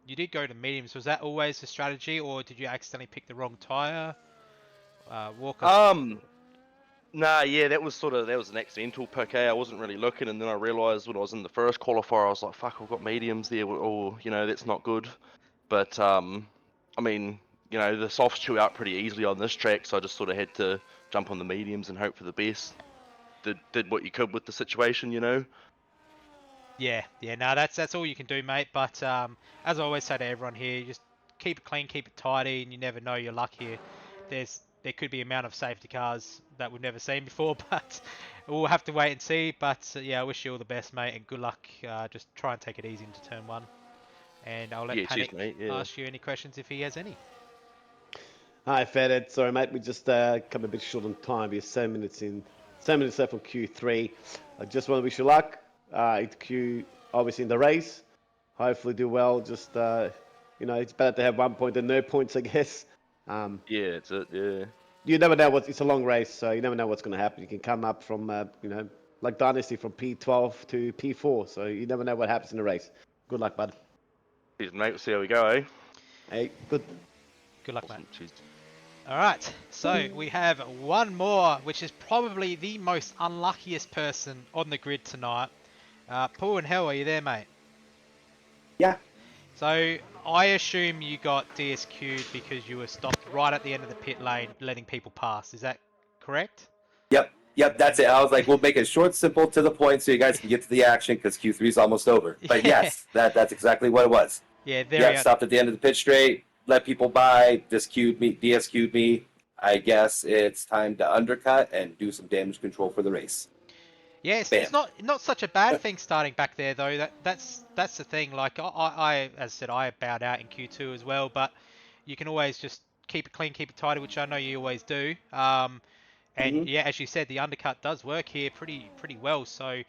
You did go to mediums. Was that always the strategy, or did you accidentally pick the wrong tire? Walk us. Nah, yeah, that was an accidental pick. I wasn't really looking, and then I realised when I was in the first qualifier, I was like, "Fuck, I've got mediums there," or that's not good. But I mean, the softs chew out pretty easily on this track, so I just sort of had to jump on the mediums and hope for the best. Did what you could with the situation. Yeah, no, that's all you can do, mate. But as I always say to everyone here, just keep it clean, keep it tidy, and you never know your luck here. There could be a amount of safety cars that we've never seen before, but we'll have to wait and see. But yeah, I wish you all the best, mate, and good luck. Just try and take it easy into turn 1, and I'll let Yeah, cheers, Panic mate. Yeah. ask you any questions if he has any. Hi, Feded. Sorry, mate. We just come a bit short on time. We're 7 minutes left on Q3. I just want to wish you luck. It's Q, obviously in the race. Hopefully do well. Just it's better to have 1 point than no points, I guess. Yeah, it's it. Yeah. You never know it's a long race, so you never know what's going to happen. You can come up from like Dynasty from P12 to P4, so you never know what happens in the race. Good luck, bud. Cheers, mate. We'll see how we go, eh? Hey, good. Good luck, mate. Awesome. Cheers. All right, so we have one more, which is probably the most unluckiest person on the grid tonight. Paul and Hell, are you there, mate? Yeah. So I assume you got DSQ'd because you were stopped right at the end of the pit lane, letting people pass. Is that correct? Yep, that's it. I was like, we'll make it short, simple, to the point, so you guys can get to the action because Q3 is almost over. But Yeah. yes, that's exactly what it was. Yeah, Yeah, stopped at the end of the pit straight, let people by, DSQ'd me. I guess it's time to undercut and do some damage control for the race. Yeah, it's not such a bad thing starting back there though. That's the thing. Like I as I said, I bowed out in Q2 as well, but you can always just keep it clean, keep it tidy, which I know you always do. And yeah, as you said, the undercut does work here pretty well. So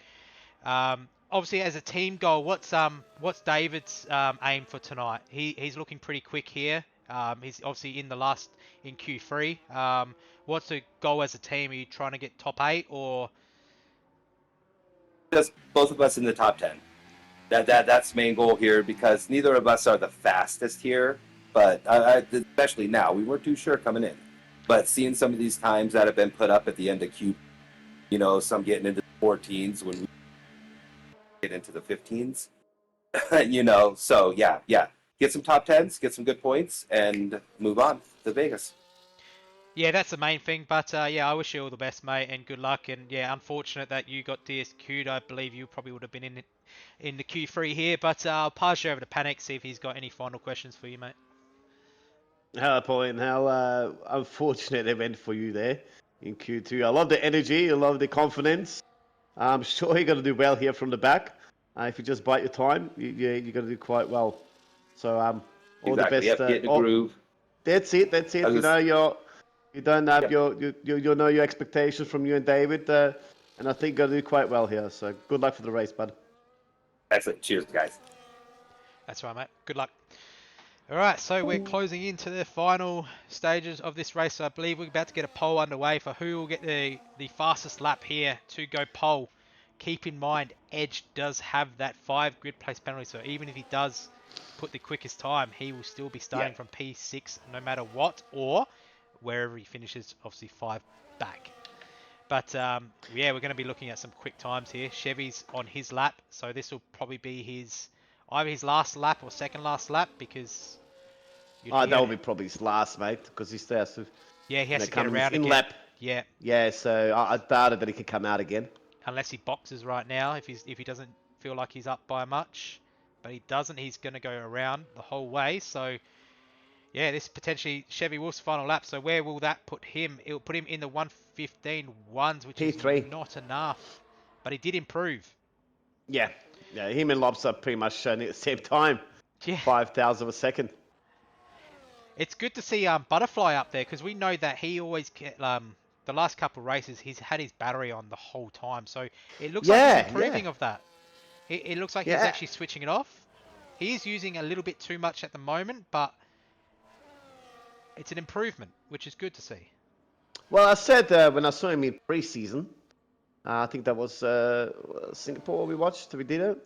obviously as a team goal, what's David's aim for tonight? He's looking pretty quick here. He's obviously in Q3. What's the goal as a team? Are you trying to get top 8 or? Just both of us in the top 10. That's the main goal here, because neither of us are the fastest here, but especially now, we weren't too sure coming in. But seeing some of these times that have been put up at the end of Q, some getting into the 14s when we get into the 15s, so yeah. Get some top 10s, get some good points, and move on to Vegas. Yeah, that's the main thing. But yeah, I wish you all the best, mate, and good luck. And yeah, unfortunate that you got DSQ'd. I believe you probably would have been in the Q3 here. But I'll pass you over to Panic, see if he's got any final questions for you, mate. Hello, Pauline. How unfortunate event for you there in Q2. I love the energy. I love the confidence. I'm sure you're going to do well here from the back. If you just bite your time, you're going to do quite well. So all Exactly. the best. Yep, get in a groove. That's it. That's it. I was You don't have Yep. you know your expectations from you and David, and I think you're going to do quite well here. So good luck for the race, bud. Excellent. Cheers, guys. That's right, mate. Good luck. All right, so we're closing into the final stages of this race. So I believe we're about to get a poll underway for who will get the fastest lap here to go pole. Keep in mind, Edge does have that 5 grid place penalty, so even if he does put the quickest time, he will still be starting from P6 no matter what, or wherever he finishes, obviously 5 back. But yeah, we're going to be looking at some quick times here. Chevy's on his lap, so this will probably be either his last lap or second last lap, because That will be probably his last, mate, because he still has to. Yeah, he has to get come in around in again. lap. Yeah, Yeah, so I doubted that he could come out again. unless he boxes right now, if he doesn't feel like he's up by much, but he doesn't, he's going to go around the whole way. So yeah, this is potentially Chevy Wolf's final lap. So where will that put him? It will put him in the 1:15.1s, which P3. is not enough, but he did improve. Yeah, him and Lobster pretty much at the same time. Yeah. 5,000 of a second. It's good to see Butterfly up there, because we know that he always the last couple of races he's had his battery on the whole time, so it looks like he's improving of that. It looks like he's actually switching it off. He is using a little bit too much at the moment, but it's an improvement, which is good to see. Well, I said when I saw him in pre-season, I think that was Singapore we did it.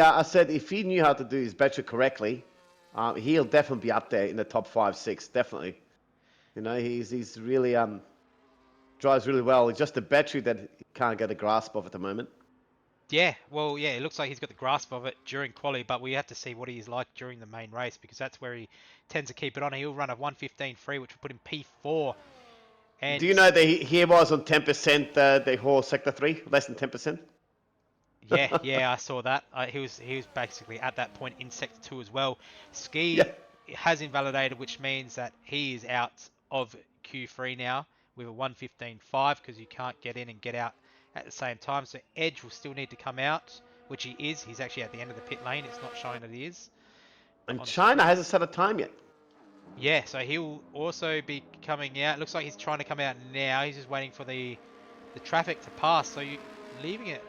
I said if he knew how to do his battery correctly, he'll definitely be up there in the top 5, 6, definitely. He's really drives really well. It's just the battery that he can't get a grasp of at the moment. Yeah, well, yeah, it looks like he's got the grasp of it during quali, but we have to see what he's like during the main race, because that's where he tends to keep it on. He'll run a 1:15.3, which will put him P4. And do you know that he was on 10% the whole sector 3, less than 10%? Yeah, I saw that. He was basically at that point in sector 2 as well. Ski has invalidated, which means that he is out of Q3 now with a 1:15.5, because you can't get in and get out at the same time. So Edge will still need to come out, which he is. He's actually at the end of the pit lane. It's not showing that he is. And China hasn't set a time yet. Yeah, so he'll also be coming out. Looks like he's trying to come out now. He's just waiting for the traffic to pass. So you're leaving it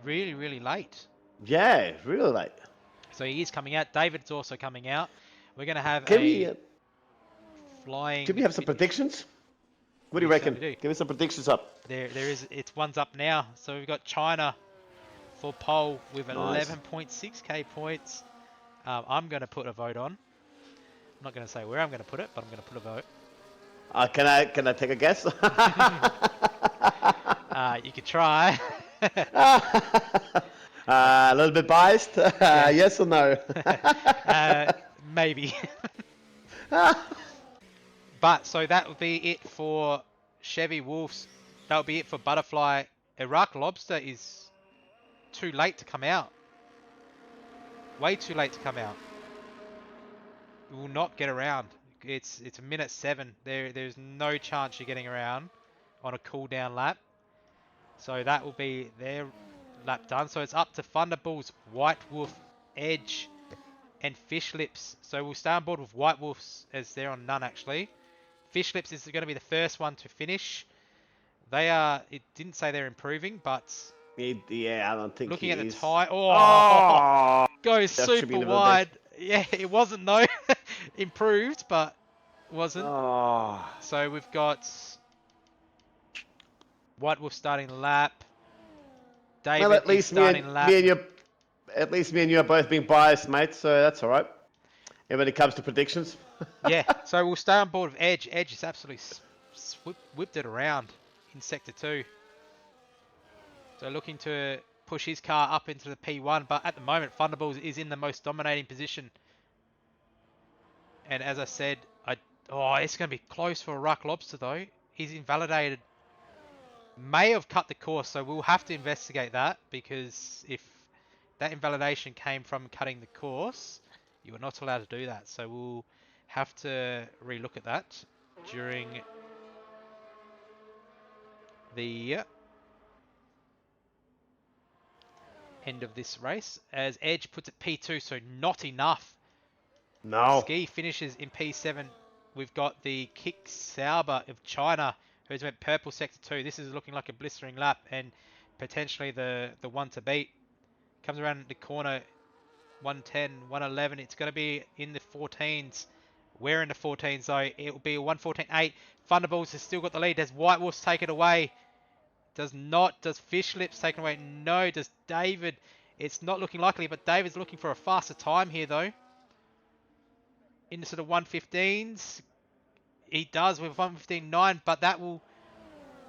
really, really late. Yeah, really late. So he is coming out. David's also coming out. We're going to have flying... Can we have some predictions? What do you reckon? Give us some predictions up. There is. It's one's up now. So we've got China for pole with 11.6k points. I'm going to put a vote on. I'm not going to say where I'm going to put it, but I'm going to put a vote. Can I take a guess? You could try. A little bit biased. Yes or no? Maybe. But so that would be it for Chevy Wolves. That would be it for Butterfly. Iraq Lobster is too late to come out. Way too late to come out. We will not get around. It's a minute 7. There's no chance you're getting around on a cooldown lap. So that will be their lap done. So it's up to Thunderballs, White Wolf, Edge, and Fish Lips. So we'll stay on board with White Wolves, as they're on none actually. Fish Lips is going to be the first one to finish. They are. It didn't say they're improving, but yeah, I don't think looking at is. the tyre, goes That super wide. Yeah, it wasn't though. Improved, but wasn't. So we've got White Wolf starting the lap. David Well, at least starting the lap. at least me and you are both being biased, mate, so that's all right. And when it comes to predictions. Yeah, so we'll stay on board with Edge. Edge has absolutely whipped it around in Sector 2. So looking to push his car up into the P1, but at the moment, Thunderballs is in the most dominating position. And as I said, it's going to be close for a Ruck Lobster, though. He's invalidated. May have cut the course, so we'll have to investigate that, because if that invalidation came from cutting the course, you are not allowed to do that. So we'll have to relook at that during the end of this race, as Edge puts it P2, so not enough. No. Ski finishes in P7. We've got the Kick Sauber of China, who's went purple Sector 2. This is looking like a blistering lap and potentially the one to beat. Comes around the corner, 110, 111. It's going to be in the 14s. We're in the 14s, though. It will be a 114.8. Thunderballs has still got the lead. Does White Wolves take it away? Does not. Does Fish Lips take it away? No. Does David? It's not looking likely, but David's looking for a faster time here, though. In the sort of 115s. He does with 115.9, but that will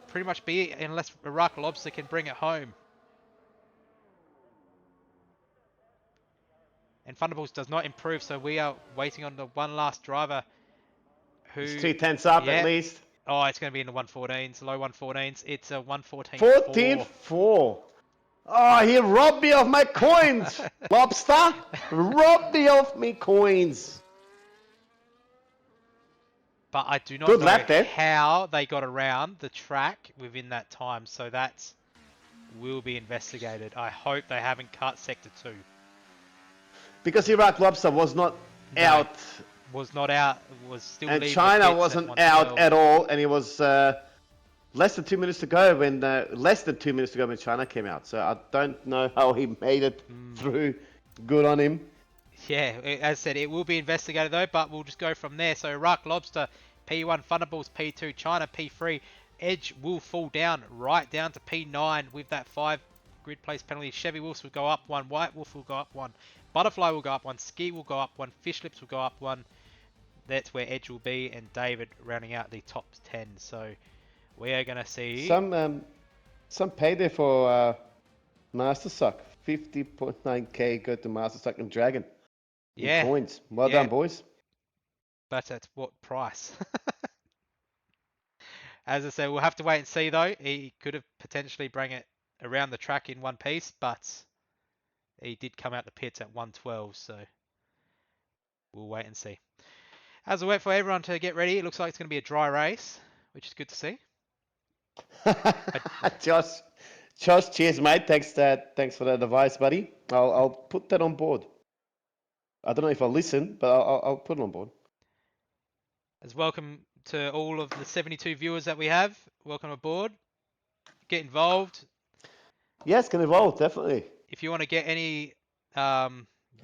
pretty much be it unless Iraq Lobster can bring it home. And Thunderballs does not improve, so we are waiting on the one last driver who... It's 2 tenths up at least. Oh, it's going to be in the 114s, low 114s. It's a 114.4. 14.4. Oh, he robbed me of my coins, Lobster. Robbed me of me coins. But I do not Good know lap there. how they got around the track within that time, so that will be investigated. I hope they haven't cut Sector 2. Because Iraq Lobster was not out. Was not out, was still And leading the China pits at wasn't 112. out at all, and it was less than 2 minutes to go when China came out. So I don't know how he made it through. Good on him. Yeah, as I said, it will be investigated though, but we'll just go from there. So Iraq Lobster, P1, Thunderballs, P2, China, P3. Edge will fall down, right down to P9 with that 5 grid place penalty. Chevy Wolves will go up 1, White Wolf will go up 1, Butterfly will go up 1, Ski will go up 1, Fish Lips will go up 1. That's where Edge will be, and David rounding out the top 10. So we are going to see... Some payday for Master Suck. 50.9k go to Master Suck and Dragon. Yeah. Coins. Well done, boys. But at what price? As I said, we'll have to wait and see though. He could have potentially bring it around the track in one piece, but he did come out the pits at 112, so we'll wait and see. As I wait for everyone to get ready, it looks like it's going to be a dry race, which is good to see. Josh, cheers, mate. Thanks for that advice, buddy. I'll put that on board. I don't know if I'll listen, but I'll put it on board. As welcome to all of the 72 viewers that we have. Welcome aboard. Get involved. Yes, get involved, definitely. If you want to get any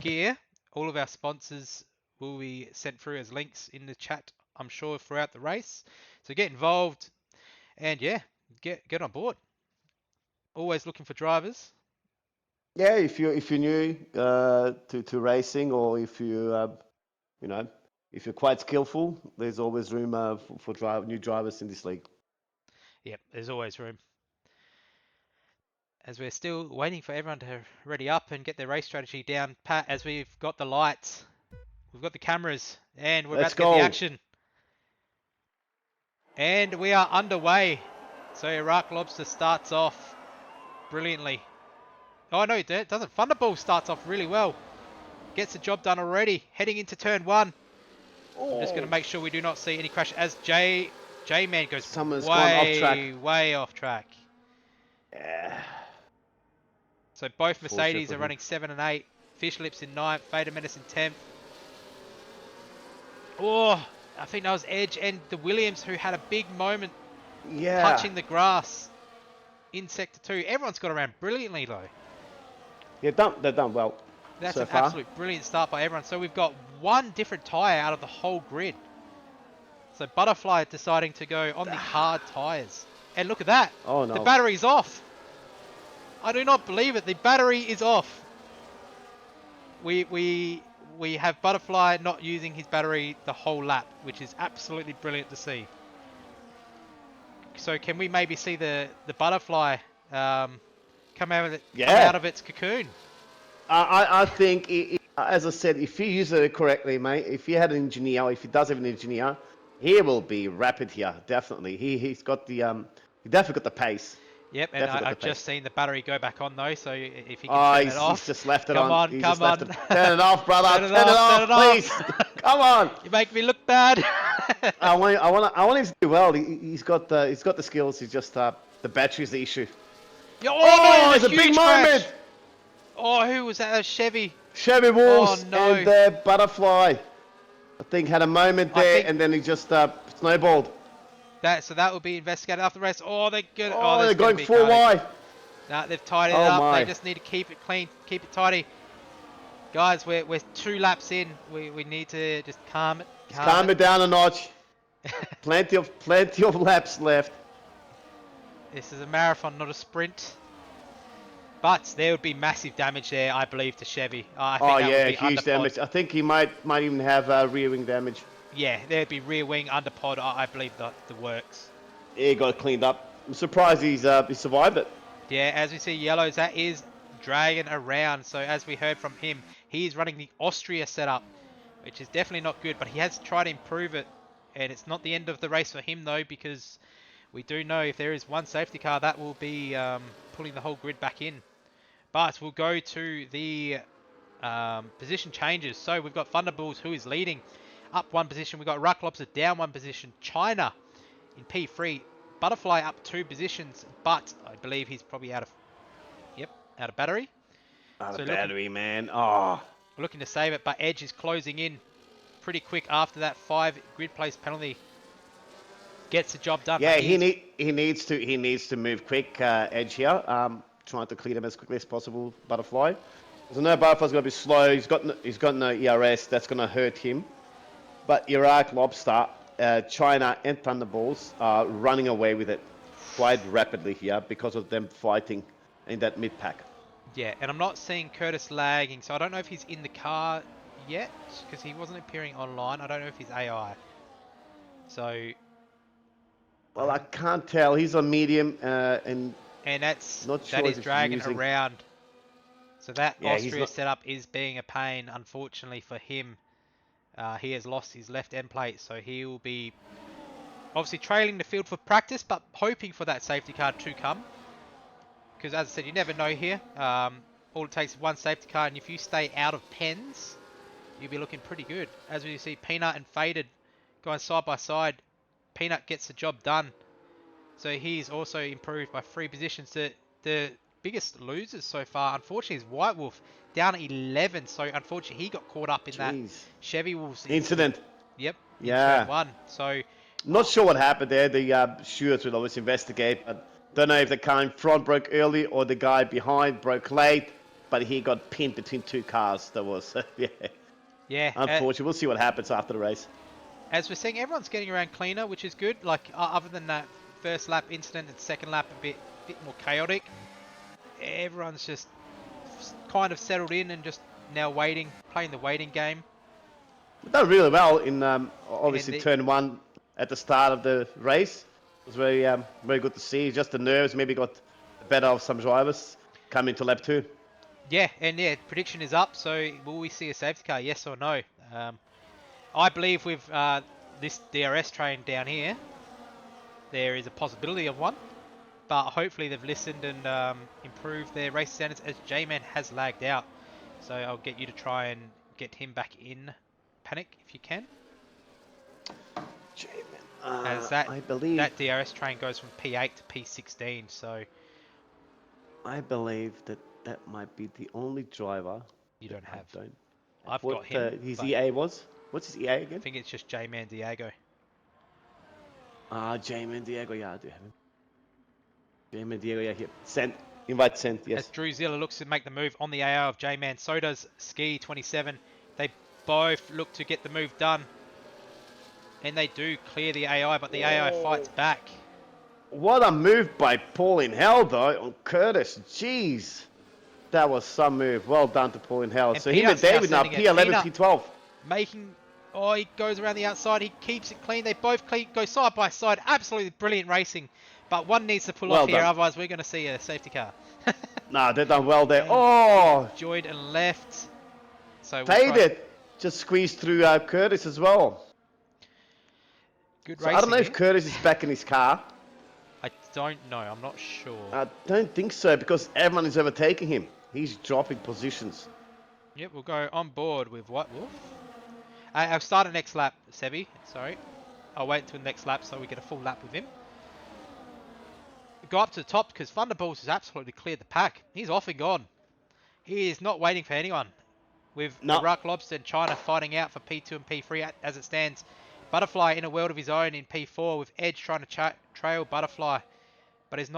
gear, all of our sponsors will be sent through as links in the chat, I'm sure, throughout the race. So get involved and yeah, get on board. Always looking for drivers. Yeah, if you're new to racing, or if you if you're quite skillful, there's always room for new drivers in this league. Yep, there's always room. As we're still waiting for everyone to ready up and get their race strategy down pat, as we've got the lights, we've got the cameras, and we're about to get the action. And we are underway. So Iraq Lobster starts off brilliantly. Oh no, it doesn't. Thunderball starts off really well. Gets the job done already. Heading into turn 1. I'm just going to make sure we do not see any crash as J-Man goes Someone's gone off track. way off track. Yeah. So both Mercedes are running 7 and 8. Fish Lips in 9th. Fader Menace in 10th. Oh, I think that was Edge and the Williams who had a big moment touching the grass in Sector 2. Everyone's got around brilliantly though. They've done well. That's so an far. absolute brilliant start by everyone. So we've got one different tyre out of the whole grid. So Butterfly deciding to go on the hard tyres. And look at that. Oh no. The battery's off. I do not believe it. The battery is off. we have Butterfly not using his battery the whole lap, which is absolutely brilliant to see. So can we maybe see the Butterfly come out of its cocoon? I think, as I said, if he uses it correctly, mate, if he had an engineer, if he does have an engineer, he will be rapid here, definitely. He's got the, he definitely got the pace. Yep, and I've just seen the battery go back on though, so if he can turn it off. He's just left it come on. on, He's come just left on. it. Turn it off, brother. Turn it off, please. Come on. You make me look bad. I want him to do well. He's got the skills. He's just the battery's the issue. No, it's a big crash. moment. Oh, who was that? Chevy. Chevy Wolves no. and Butterfly, I think, had a moment there, and then he just snowballed. So that will be investigated after the race. Oh, they're good. They're going full wide. Nah, they've tidied it up. They just need to keep it clean, keep it tidy. Guys, we're 2 laps in. We need to just calm it. Calm it down a notch. plenty of laps left. This is a marathon, not a sprint. But there would be massive damage there, I believe, to Chevy. I think huge damage. I think he might even have rear wing damage. Yeah, there'd be rear wing, underpod. I believe the works. Yeah, he got cleaned up. I'm surprised he survived it. Yeah, as we see yellows, that is dragging around. So as we heard from him, he is running the Austria setup, which is definitely not good. But he has tried to improve it, and it's not the end of the race for him though, because we do know if there is one safety car, that will be pulling the whole grid back in. But we'll go to the position changes. So we've got Thunderballs, who is leading, up 1 position. We've got Ruck Lobster down 1 position. China in P3. Butterfly up 2 positions, but I believe he's probably out of battery. Out of battery, man. Oh. Looking to save it, but Edge is closing in pretty quick after that 5 grid place penalty. Gets the job done. Yeah, he needs to move quick, Edge here. Trying to clear them as quickly as possible, Butterfly. Because I know Butterfly's going to be slow. He's got no ERS. That's going to hurt him. But Iraq, Lobster, China, and Thunderballs are running away with it quite rapidly here because of them fighting in that mid pack. Yeah, and I'm not seeing Curtis lagging, so I don't know if he's in the car yet because he wasn't appearing online. I don't know if he's AI. So. Well, I can't tell. He's on medium and that's not sure that is dragging around. So that Austria setup is being a pain, unfortunately for him. He has lost his left end plate, so he will be obviously trailing the field for practice, but hoping for that safety car to come. Because as I said, you never know here. All it takes is 1 safety car, and if you stay out of pens, you'll be looking pretty good. As we see Peanut and Faded going side by side, Peanut gets the job done. So he's also improved by 3 positions. The biggest losers so far, unfortunately, is White Wolf, down 11. So unfortunately, he got caught up in that Chevy Wolves incident. Yep. Yeah. In turn 1. So not sure what happened there. The stewards will always investigate. But don't know if the car in front broke early or the guy behind broke late. But he got pinned between 2 cars. That was yeah. Unfortunately, we'll see what happens after the race. As we're seeing, everyone's getting around cleaner, which is good. Like other than that first lap incident and second lap a bit more chaotic, everyone's just kind of settled in and just now playing the waiting game. We've done really well in obviously turn 1 at the start of the race. It was very good to see. Just the nerves maybe got the better of some drivers coming to lap 2. Yeah, and prediction is up. So will we see a safety car? Yes or no? I believe with this DRS train down here, there is a possibility of one, but hopefully they've listened and improved their race standards, as J-Man has lagged out. So I'll get you to try and get him back in Panic if you can. J-Man, as that, I believe that DRS train goes from P8 to P16, so I believe that might be the only driver you don't have. I've got him. His EA was? What's his EA again? I think it's just J-Man Diego. J-Man Diego, yeah, I do have him. J-Man Diego, yeah, here. Send. Invite sent, yes. As Druzilla looks to make the move on the AR of J-Man, so does Ski 27. They both look to get the move done. And they do clear the AI, but the AI fights back. What a move by Paul in Hell, though, on Curtis. Jeez. That was some move. Well done to Paul in hell. And So him and Peanut's now David now, sending it. P11, Peanut P12. making... Oh, he goes around the outside. He keeps it clean. They both go side by side. Absolutely brilliant racing. But one needs to pull Well off here, done. otherwise we're going to see a safety car. Nah, they've done well there. And Oh, joined and left. So we'll paid try... it. Just squeezed through Curtis as well. Good So racing I don't know if here. Curtis is back in his car. I don't know. I'm not sure. I don't think so because everyone is overtaking him. He's dropping positions. Yep, we'll go on board with White Wolf. I'll start at next lap, Sebi. Sorry. I'll wait until the next lap so we get a full lap with him. Go up to the top because Thunderbolts has absolutely cleared the pack. He's off and gone. He is not waiting for anyone. With No. Iraq Lobster and China fighting out for P2 and P3 as it stands. Butterfly in a world of his own in P4 with Edge trying to trail Butterfly. But is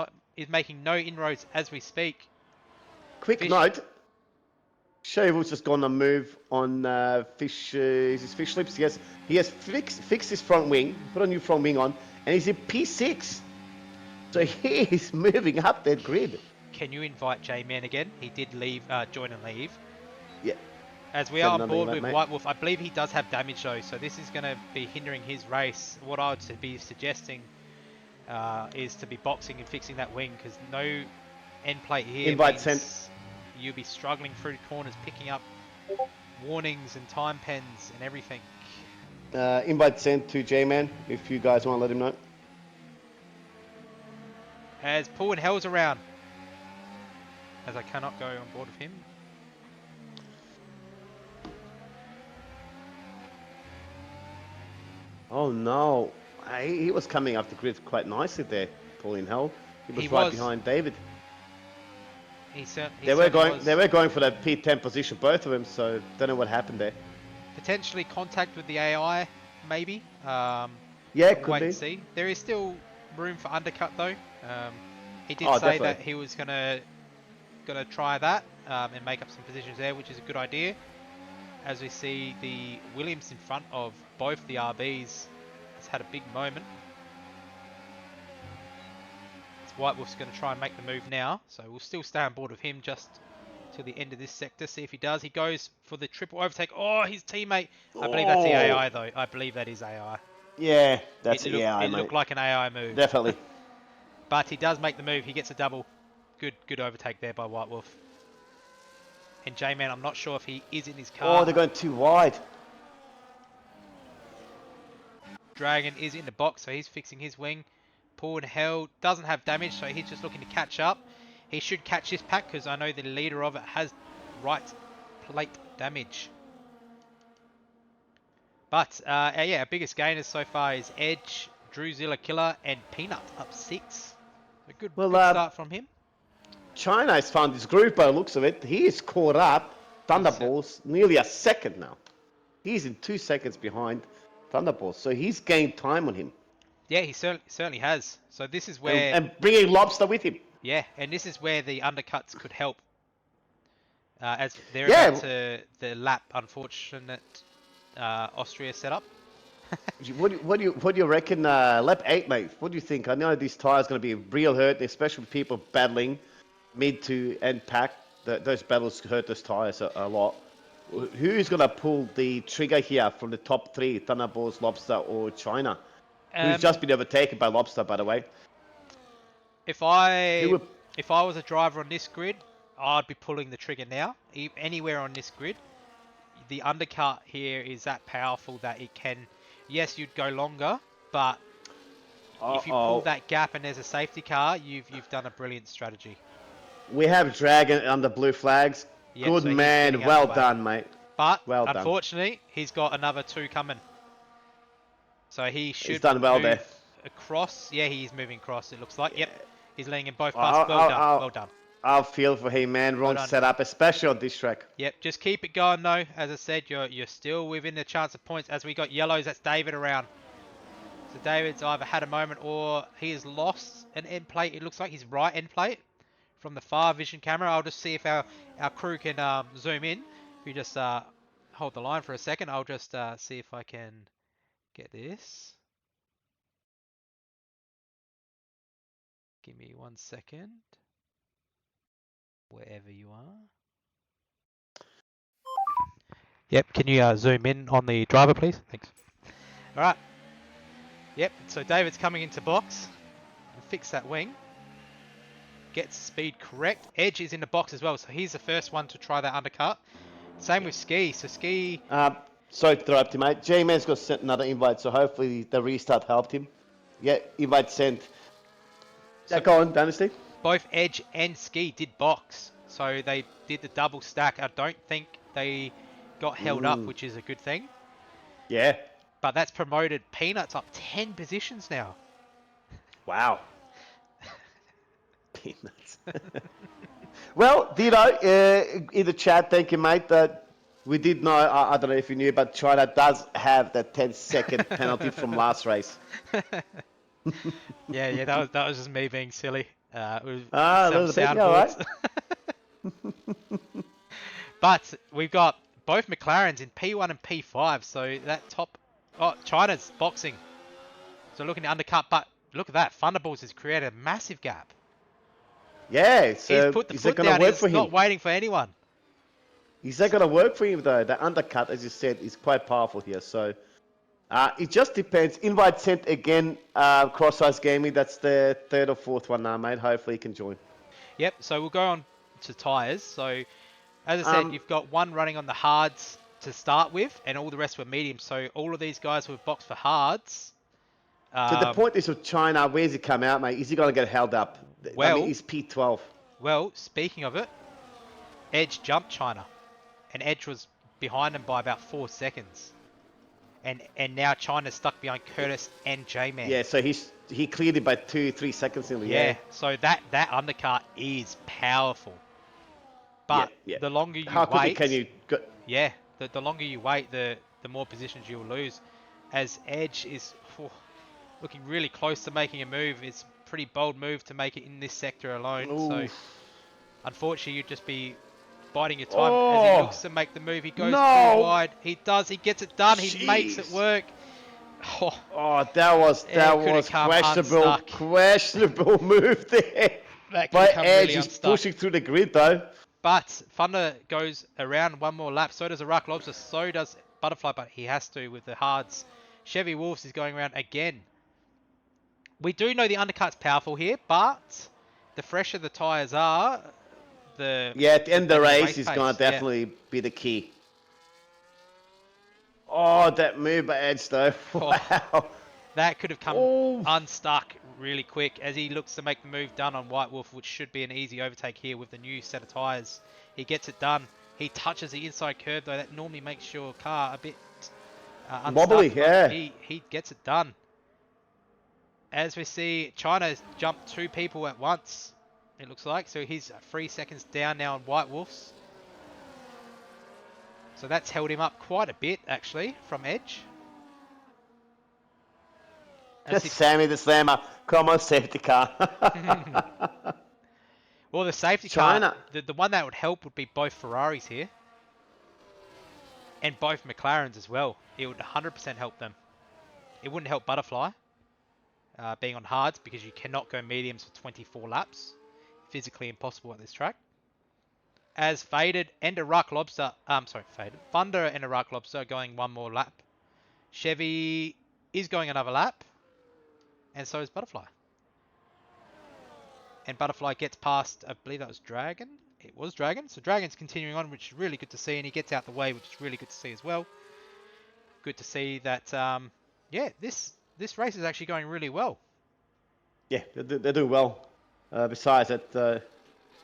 making no inroads as we speak. Quick Fish. note. Shavel's just gone a move on Fish. Is his Fish Lips? Yes. He has fixed his front wing, put a new front wing on, and he's in P6. So he is moving up that grid. Can you invite J-Man again? He did leave, join and leave. Yeah. As we Send are on another board invite, with mate. White Wolf, I believe he does have damage though, so this is going to be hindering his race. What I would be suggesting is to be boxing and fixing that wing, because no end plate here Invite means sent. you'll be struggling through corners, picking up warnings and time pens and everything. Invite sent to J-Man if you guys want to let him know. As Paul and Hell's around, as I cannot go on board with him. Oh no. He was coming up the grid quite nicely there, Paul in hell. He was He right was. behind David. He They were certainly going for that P10 position, both of them. So don't know what happened there. potentially contact with the AI, maybe. Yeah, We'll could wait be. and see. There is still room for undercut though. He did Oh, say definitely. that he was gonna try that and make up some positions there, which is a good idea. As we see the Williams in front of both the RBs has had a big moment. White Wolf's going to try and make the move now, so we'll still stay on board with him just till the end of this sector, see if he does. He goes for the triple overtake. Oh, his teammate. I believe that's the AI though. I believe that is AI. Yeah, that's It AI, it mate. looked like an AI move. Definitely. But he does make the move. He gets a double. Good overtake there by White Wolf. And J-Man, I'm not sure if he is in his car. Oh, they're going too wide. Dragon is in the box, so he's fixing his wing. Paul in Hell doesn't have damage, so he's just looking to catch up. He should catch this pack because I know the leader of it has right plate damage. But yeah, our biggest gainers so far is Edge, Drewzilla Killer, and Peanut up 6. A good start from him. China has found his groove by the looks of it. He is caught up. Thunderbolts nearly a second now. He's in 2 seconds behind Thunderbolts, so he's gained time on him. Yeah, he certainly has. So this is where... And bringing Lobster with him. Yeah, and this is where the undercuts could help. As they're Yeah. about to the lap unfortunate Austria setup. What do you reckon? Lap 8, mate. What do you think? I know these tires going to be real hurt, especially with people battling mid to end pack. Those battles hurt those tires a lot. Who's going to pull the trigger here from the top 3? Thunderbolts, Lobster, or China? Who's just been overtaken by Lobster, by the way. If I was a driver on this grid, I'd be pulling the trigger now. Anywhere on this grid, the undercut here is that powerful that it can. Yes, you'd go longer, but if you pull that gap and there's a safety car, you've done a brilliant strategy. We have Dragon on the blue flags. Yep, Good so man. Well done, mate. But well done. Unfortunately, he's got another 2 coming. So he should He's done well move there. across. Yeah, he's moving across, it looks like. Yeah. Yep. He's laying in both passes. Well done. I'll feel for him, man. Wrong setup, especially on this track. Yep, just keep it going though. As I said, you're still within the chance of points. As we got yellows, that's David around. So David's either had a moment or he has lost an end plate. It looks like his right end plate from the far vision camera. I'll just see if our crew can zoom in. If you just hold the line for a second, I'll just see if I can get this. Give me 1 second. wherever you are. Yep, can you zoom in on the driver, please? Thanks. All right. Yep, so David's coming into box and fix that wing. Gets speed correct. Edge is in the box as well, so he's the first one to try that undercut. Same with Ski. So Ski... Sorry to interrupt you, mate. J-Man's got sent another invite, so hopefully the restart helped him. Yeah, invite sent. So Yeah, go on, Dynasty. both Edge and Ski did box, so they did the double stack. I don't think they got held up, which is a good thing. Yeah. But that's promoted Peanuts up 10 positions now. Wow. Peanuts. Well, Dino, in the chat, thank you, mate. We did know, I don't know if you knew, but China does have that 10-second penalty from last race. yeah, that was just me being silly. With A some little bit, yeah, all right. But we've got both McLarens in P1 and P5, so that top... Oh, China's boxing. So looking to undercut, but look at that. Thunderbolts has created a massive gap. Yeah, so He's put the is foot that going down. to work He's for him? not waiting for anyone. Is that going to work for him, though? The undercut, as you said, is quite powerful here. So it just depends. Invite sent again, Cross-Eyes Gaming. That's the third or fourth one now, mate. Hopefully he can join. Yep, so we'll go on to tyres. So, as I said, you've got one running on the hards to start with, and all the rest were mediums. So all of these guys who have boxed for hards... So the point is with China, where's he come out, mate? Is he going to get held up? I mean, he's P12. Well, speaking of it, Edge jumped China, and Edge was behind him by about 4 seconds. And now China's stuck behind Curtis and J-Man. Yeah, so he cleared it by 2-3 seconds in the Yeah, so that undercut is powerful. But the longer you How quickly wait... can you... Yeah, the longer you wait, the more positions you'll lose. As Edge is looking really close to making a move. It's a pretty bold move to make it in this sector alone. Oof. So, unfortunately, you'd just be biding your time as he looks to make the move. He goes too wide. He does. He gets it done. He makes it work. Oh, that was questionable move there. That could But come Edge really is unstuck. pushing through the grid, though. But Thunder goes around one more lap. So does Iraq Lobster. So does Butterfly, but he has to with the hards. Chevy Wolves is going around again. We do know the undercut's powerful here, but the fresher the tyres are, at the end of the race is going to definitely be the key. Oh, that move by Edge, though. Wow. That could have come unstuck really quick as he looks to make the move done on White Wolf, which should be an easy overtake here with the new set of tyres. He gets it done. He touches the inside curve, though. That normally makes your car a bit unstuck. Wobbly, yeah. He gets it done. As we see, China's jumped 2 people at once, it looks like. So he's 3 seconds down now on White Wolves. So that's held him up quite a bit, actually, from Edge. Sammy the Slammer. Come on, safety car. Well, the safety car, the one that would help would be both Ferraris here. And both McLarens as well. It would 100% help them. It wouldn't help Butterfly. Being on hards, because you cannot go mediums for 24 laps. Physically impossible at this track. As Faded and Iraq Lobster, Thunder and Iraq Lobster are going one more lap. Chevy is going another lap. And so is Butterfly. And Butterfly gets past, I believe that was Dragon. It was Dragon. So Dragon's continuing on, which is really good to see. And he gets out the way, which is really good to see as well. Good to see that, this race is actually going really well. Yeah, they're doing well. Besides that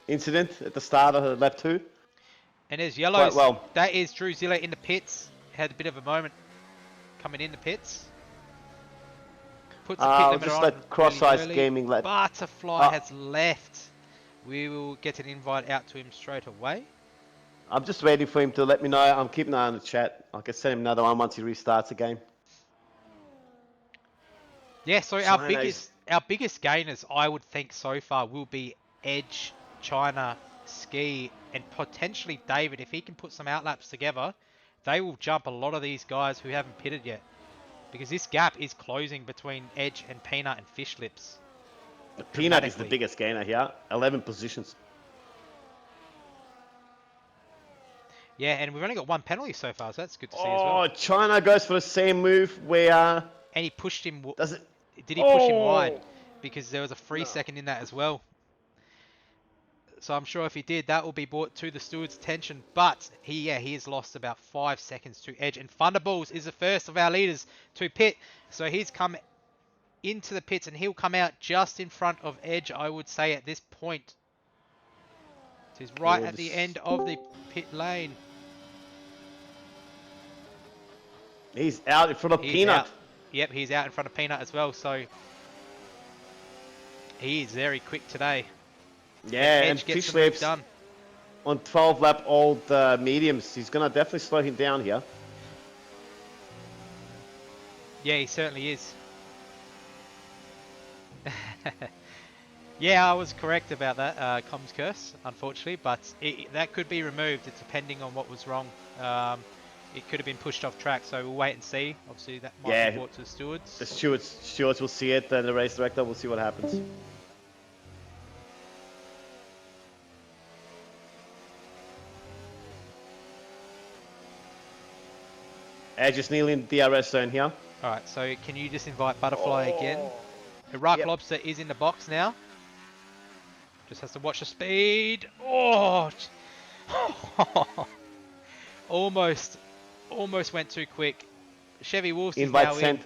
incident at the start of lap 2. And there's yellows. Well. That is Drew Zilla in the pits. Had a bit of a moment coming in the pits. Puts the pit limiter on let Cross-Eyes really Gaming let... Butterfly has left. We will get an invite out to him straight away. I'm just waiting for him to let me know. I'm keeping an eye on the chat. I can send him another one once he restarts the game. Yeah, so our biggest gainers, I would think so far, will be Edge, China, Ski, and potentially David. If he can put some outlaps together, they will jump a lot of these guys who haven't pitted yet. Because this gap is closing between Edge and Peanut and Fish Lips. Peanut is the biggest gainer here. 11 positions. Yeah, and we've only got one penalty so far, so that's good to see as Oh, well. China goes for the same move where And he pushed him. does it? Did he push him wide? Oh, Because there was a free No. second in that as well. So I'm sure if he did, that will be brought to the steward's attention. But he has lost about 5 seconds to Edge. And Thunderballs is the first of our leaders to pit. So he's come into the pits and he'll come out just in front of Edge, I would say, at this point. So he's right at the end of the pit lane. He's out in front of He's Peanut. out. Yep, he's out in front of Peanut as well. So he is very quick today. Yeah, and Edge gets Fish the move Lips done. on 12 lap old mediums. He's gonna definitely slow him down here. Yeah, he certainly is. Yeah, I was correct about that comms curse, unfortunately, but that could be removed depending on what was wrong. It could have been pushed off track, so we'll wait and see. Obviously, that might be brought to the stewards. The stewards will see it, and the race director will see what happens. Edge is nearly in the DRS zone here. Alright, so can you just invite Butterfly again? Iraq Lobster is in the box now. Just has to watch the speed. Oh! Almost went too quick. Chevy Wolves is Invite now sent. in.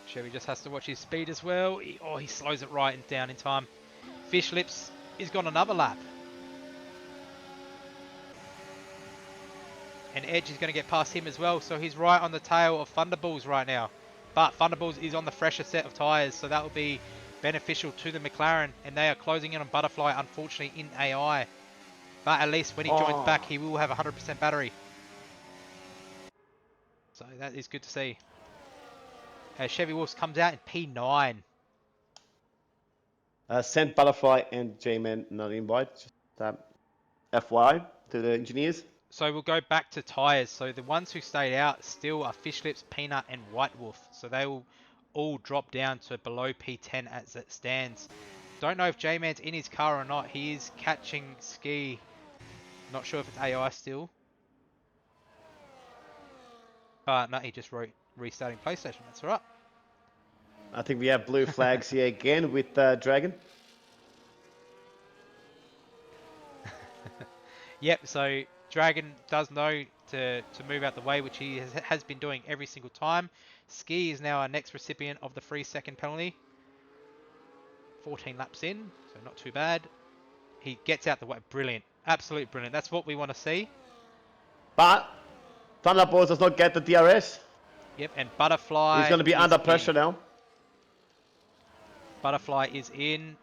Chevy just has to watch his speed as well. He slows it right and down in time. Fish Lips is gone another lap. And Edge is going to get past him as well, so he's right on the tail of Thunderballs right now. But Thunderballs is on the fresher set of tyres, so that will be beneficial to the McLaren, and they are closing in on Butterfly, unfortunately, in AI. But at least when he joins back, he will have 100% battery. So that is good to see. As Chevy Wolves comes out in P9. Sent Butterfly and J-Man not invite. Just FYI to the engineers. So we'll go back to tyres. So the ones who stayed out still are Fish Lips, Peanut, and White Wolf. So they will all drop down to below P10 as it stands. Don't know if J-Man's in his car or not. He is catching ski. Not sure if it's AI still. No, he just wrote restarting PlayStation. That's all right. I think we have blue flags here again with Dragon. Yep, so Dragon does know to move out the way, which he has been doing every single time. Ski is now our next recipient of the 3-second penalty. 14 laps in, so not too bad. He gets out the way. Brilliant. Absolutely brilliant. That's what we want to see. But Thunderbolts does not get the DRS. Yep, and Butterfly He's going to be is under pressure in. now. Butterfly is in.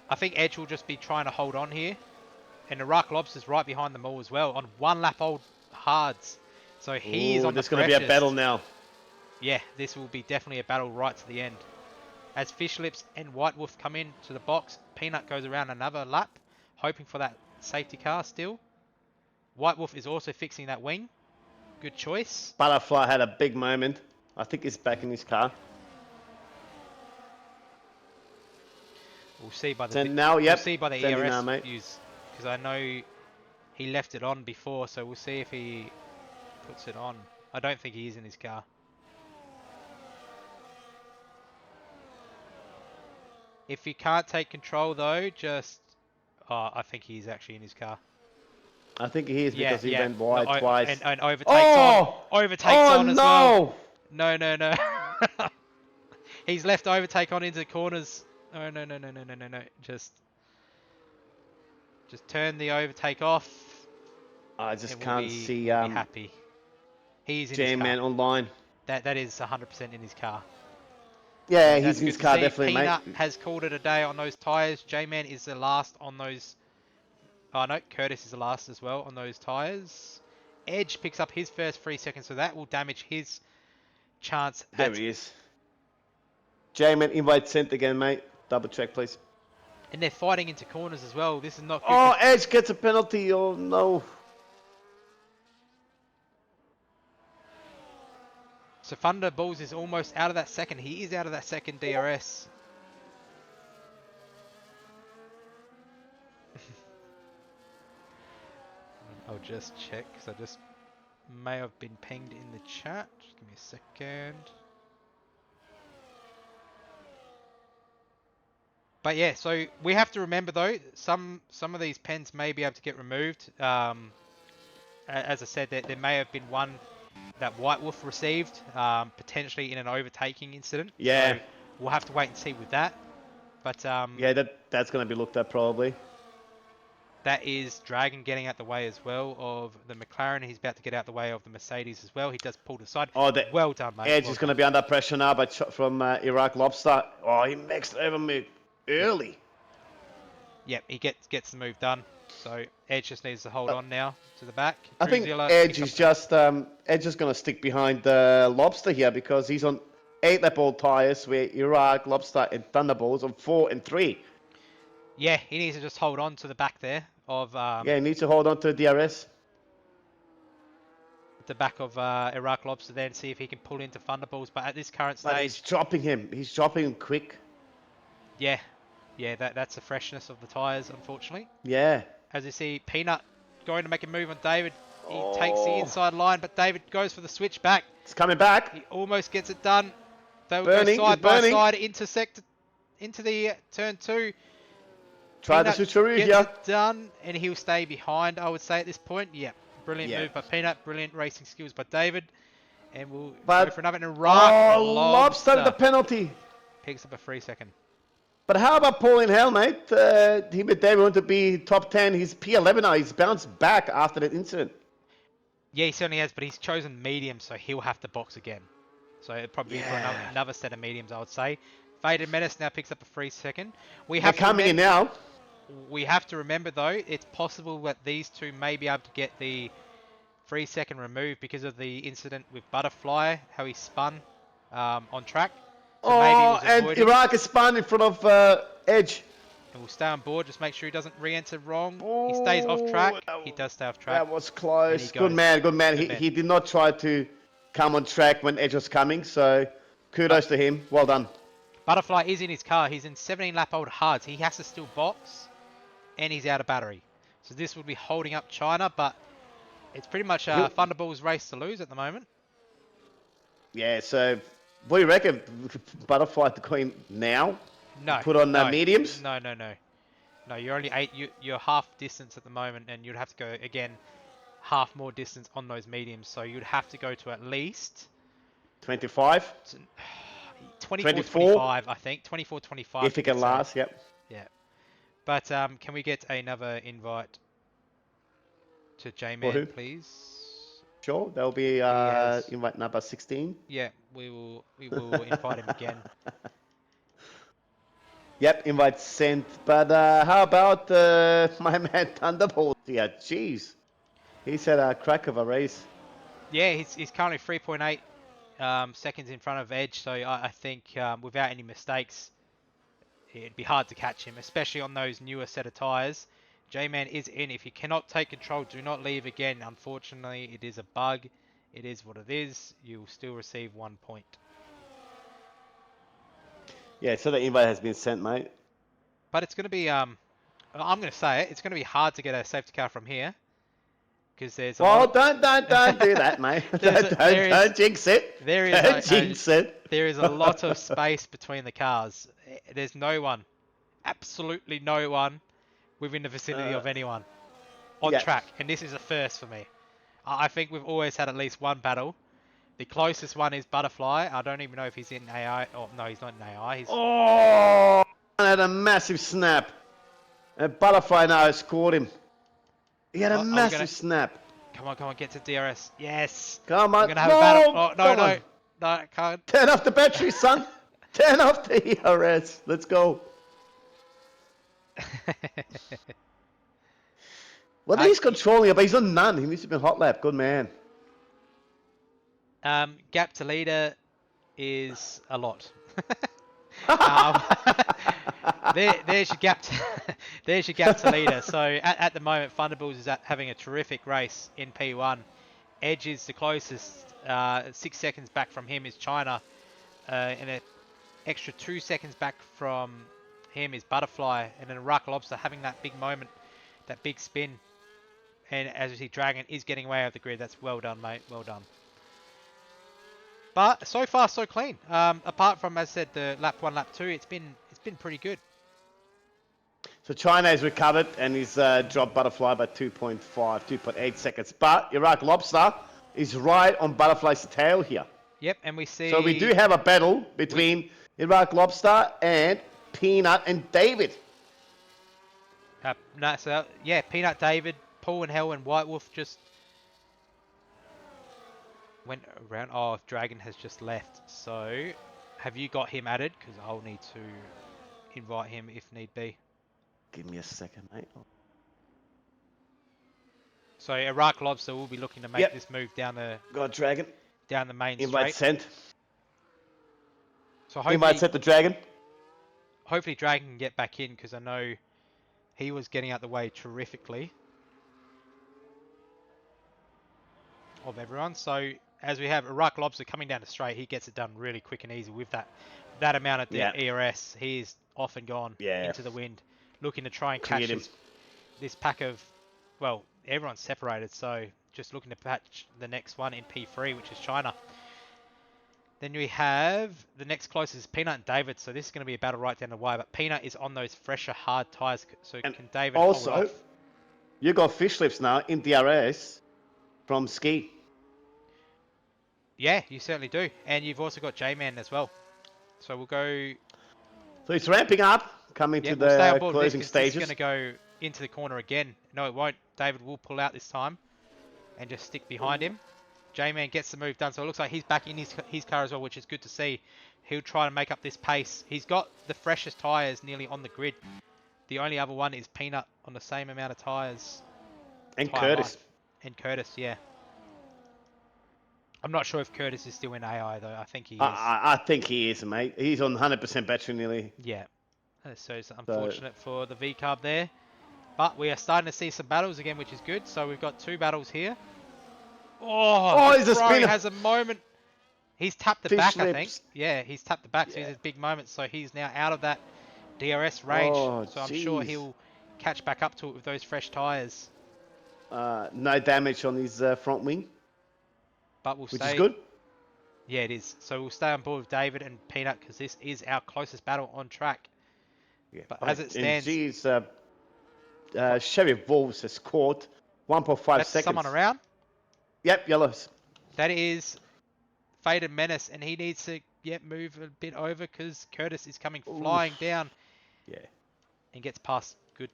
I think Edge will just be trying to hold on here. And Iraq Lobster's right behind them all as well on 1 lap old hards. So he is on the There's going to be a battle now. Yeah, this will be definitely a battle right to the end. As Fish Lips and White Wolf come in to the box, Peanut goes around another lap, hoping for that safety car still. White Wolf is also fixing that wing. Good choice. Butterfly had a big moment. I think he's back in his car. We'll see by the Send now, yep. We'll see by the Sending ERS now, mate. views, because I know he left it on before, so we'll see if he puts it on. I don't think he is in his car. If he can't take control though, just I think he's actually in his car. I think he is because he went wide No, twice. and overtakes on. Overtakes on as well. No. He's left overtake on into the corners. No. Just turn the overtake off. I just and can't see be happy. He's in his J-Man car. online. That is 100% in his car. Yeah, And he's that's in his good to car see. definitely, Peanut mate. has called it a day on those tyres. J-Man is the last on those. Oh no, Curtis is the last as well on those tyres. Edge picks up his first 3 seconds, so that will damage his chance. There he is. J-Man invite sent again, mate. Double check, please. And they're fighting into corners as well. This is not good. Oh, Edge gets a penalty. Oh, no. So Thunderballs is almost out of that second. He is out of that second DRS. just check because I just may have been pinged in the chat. Just give me a second. But yeah, so we have to remember though, some of these pens may be able to get removed. As I said, there may have been one that White Wolf received, potentially in an overtaking incident. Yeah. So we'll have to wait and see with that. But Yeah, that's going to be looked at probably. that is Dragon getting out the way as well of the McLaren. He's about to get out the way of the Mercedes as well. He does pull to the side. Oh, the Well done, mate. Edge Well is going to done. be under pressure now from Iraq Lobster. Oh, he makes over me early. Yep, he gets the move done. So Edge just needs to hold on now to the back. I think Druzilla Edge picks is up Edge is going to stick behind Lobster here because he's on 8-lap old tires where Iraq, Lobster, and Thunderbolts on 4 and 3. Yeah, he needs to just hold on to the back there of Yeah, he needs to hold on to the DRS. the back of Iraq Lobster there and see if he can pull into Thunderbolts. But at this current But he's stage, dropping him. He's dropping him quick. yeah, that's the freshness of the tires, unfortunately. Yeah. As you see, Peanut going to make a move on David. He takes the Oh. inside line, but David goes for the switch back. It's coming back. He almost gets it done. They will Burning, go side it's by burning. side, intersect into the turn 2. Try the Peanut switcheroo gets here. it done, and he'll stay behind, I would say, at this point. Yeah, brilliant Yeah. move by Peanut. Brilliant racing skills by David. And we'll But- go for another. And Iraq Lobster with the penalty. picks up a 3-second. But how about Paul in hell, mate? Him and David want to be top 10. He's P11 now. He's bounced back after that incident. Yeah, he certainly has, but he's chosen medium, so he'll have to box again. So it'll probably be for another set of mediums, I would say. Faded Menace now picks up a 3-second. They're coming in now. We have to remember, though, it's possible that these two may be able to get the 3-second removed because of the incident with Butterfly, how he spun on track. So maybe it was and avoiding. Iraq is spun in front of Edge. And we'll stay on board, just make sure he doesn't re-enter wrong. He stays off track. He does stay off track. That was close. he Good goes. man, good man. Good man. He did not try to come on track when Edge was coming, so kudos to him. Well done. Butterfly is in his car. He's in 17-lap-old hards. He has to still box, and he's out of battery. So this would be holding up China, but it's pretty much Thunderball's race to lose at the moment. Yeah, so what do you reckon? Butterfly to go in now? No. Put on no, mediums? No, you're only 8. You're half distance at the moment, and you'd have to go again half more distance on those mediums. So you'd have to go to at least 25? 24, 24? 25, I think. 24, 25. If it can last, yep. Yeah. But can we get another invite to who? J-Man, please? Sure, that'll be has- invite number 16. Yeah, we will invite him again. Yep, invite sent. But how about my man Thunderbolt? Yeah, jeez. He's had a crack of a race. Yeah, he's currently 3.8 seconds in front of Edge, so I think without any mistakes, it'd be hard to catch him, especially on those newer set of tyres. J-Man is in. If you cannot take control, do not leave again. Unfortunately, it is a bug. It is what it is. You will still receive 1 point. Yeah, so the invite has been sent, mate. But it's going to be, I'm going to say it, it's going to be hard to get a safety car from here. Because there's a Well, lot of- don't do that, mate. Don't jinx it. there is Don't jinx it. There is a lot of space between the cars. There's no one, absolutely no one, within the vicinity of anyone on yeah. track. And this is a first for me. I think we've always had at least one battle. The closest one is Butterfly. I don't even know if he's in AI. Oh, no, he's not in AI. He's... Oh, had a massive snap. And Butterfly now has scored him. He had a massive snap. Come on, get to DRS. Yes. Come on. We're going to have a battle. Oh, no. No, I can't. Turn off the battery, son. Turn off the ERS. Let's go. Well, he's controlling it, but he's on none. He needs to be hot lap. Good man. Gap to leader is a lot. There's your gap. There's your gap to leader. So at the moment, Thunderbolts is having a terrific race in P1. Edge is the closest. 6 seconds back from him is China, and an extra 2 seconds back from him is Butterfly, and then Iraq Lobster having that big moment, that big spin. And as you see, Dragon is getting away off the grid. That's well done, mate. Well done. But so far, so clean. Apart from, as I said, the lap 1, lap 2, it's been pretty good. So China has recovered and he's dropped Butterfly by 2.5, 2.8 seconds. But Iraq Lobster is right on Butterfly's tail here. Yep, and we see... So we do have a battle between Iraq Lobster and Peanut and David. No, so, yeah, Peanut, David, Paul and Hell and White Wolf just went around. Oh, Dragon has just left. So, have you got him added? Because I'll need to invite him if need be. Give me a second, mate. So, Iraq Lobster will be looking to make this move down the Dragon. main Invite straight. sent. So hopefully, Invite sent the Dragon. Hopefully Dragon can get back in because I know he was getting out the way terrifically of everyone. So as we have Iraq Lobster coming down the straight, he gets it done really quick and easy with that amount of ERS. He is off and gone into the wind, looking to try and catch this pack of, well, everyone's separated, so just looking to patch the next one in P3, which is China. Then we have the next closest is Peanut and David, so this is going to be a battle right down the wire, but Peanut is on those fresher, hard tyres, so And can David hold it off? You got fish lips now in DRS from Ski. Yeah, you certainly do. And you've also got J-Man as well. So we'll go... So it's ramping up, coming to we'll stay on the board closing with this, 'cause stages. this is going to go into the corner again. No, it won't. David will pull out this time and just stick behind him. J-Man gets the move done, so it looks like he's back in his car as well, which is good to see. He'll try to make up this pace. He's got the freshest tyres nearly on the grid. The only other one is Peanut on the same amount of tyres. And Curtis. And Curtis, yeah. I'm not sure if Curtis is still in AI, though. I think he is. I think he is, mate. He's on 100% battery nearly. Yeah. So it's unfortunate for the V-Carb there. But we are starting to see some battles again, which is good. So we've got 2 battles here. Oh, he's a Ferrari spinner. has a moment. He's tapped the Fish back, lips. I think. Yeah, he's tapped the back, so he has a big moment. So he's now out of that DRS range. So I'm sure he'll catch back up to it with those fresh tyres. No damage on his front wing, But we'll which stay... is good. Yeah, it is. So we'll stay on board with David and Peanut because this is our closest battle on track. Yeah. But as it stands... Chevy Wolves has caught 1.5 that's seconds. someone around? Yep, yellows. That is Faded Menace, and he needs to move a bit over because Curtis is coming flying down. Yeah. And gets past good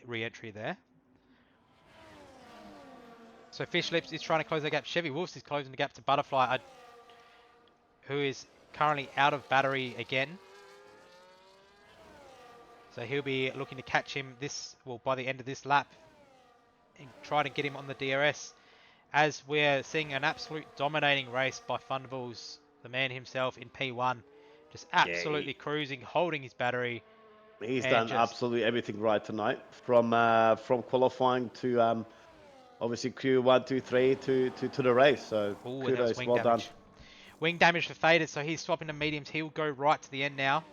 re-entry there. So Fish Lips is trying to close the gap. Chevy Wolves is closing the gap to Butterfly, who is currently out of battery again. So he'll be looking to catch him by the end of this lap and try to get him on the DRS. As we're seeing an absolute dominating race by Thunderballs, the man himself in P1, just absolutely cruising, holding his battery. He's done absolutely everything right tonight, from qualifying to obviously Q1, 2, 3 to the race. So kudos, well done. Wing damage for Faded, so he's swapping to mediums. He'll go right to the end now.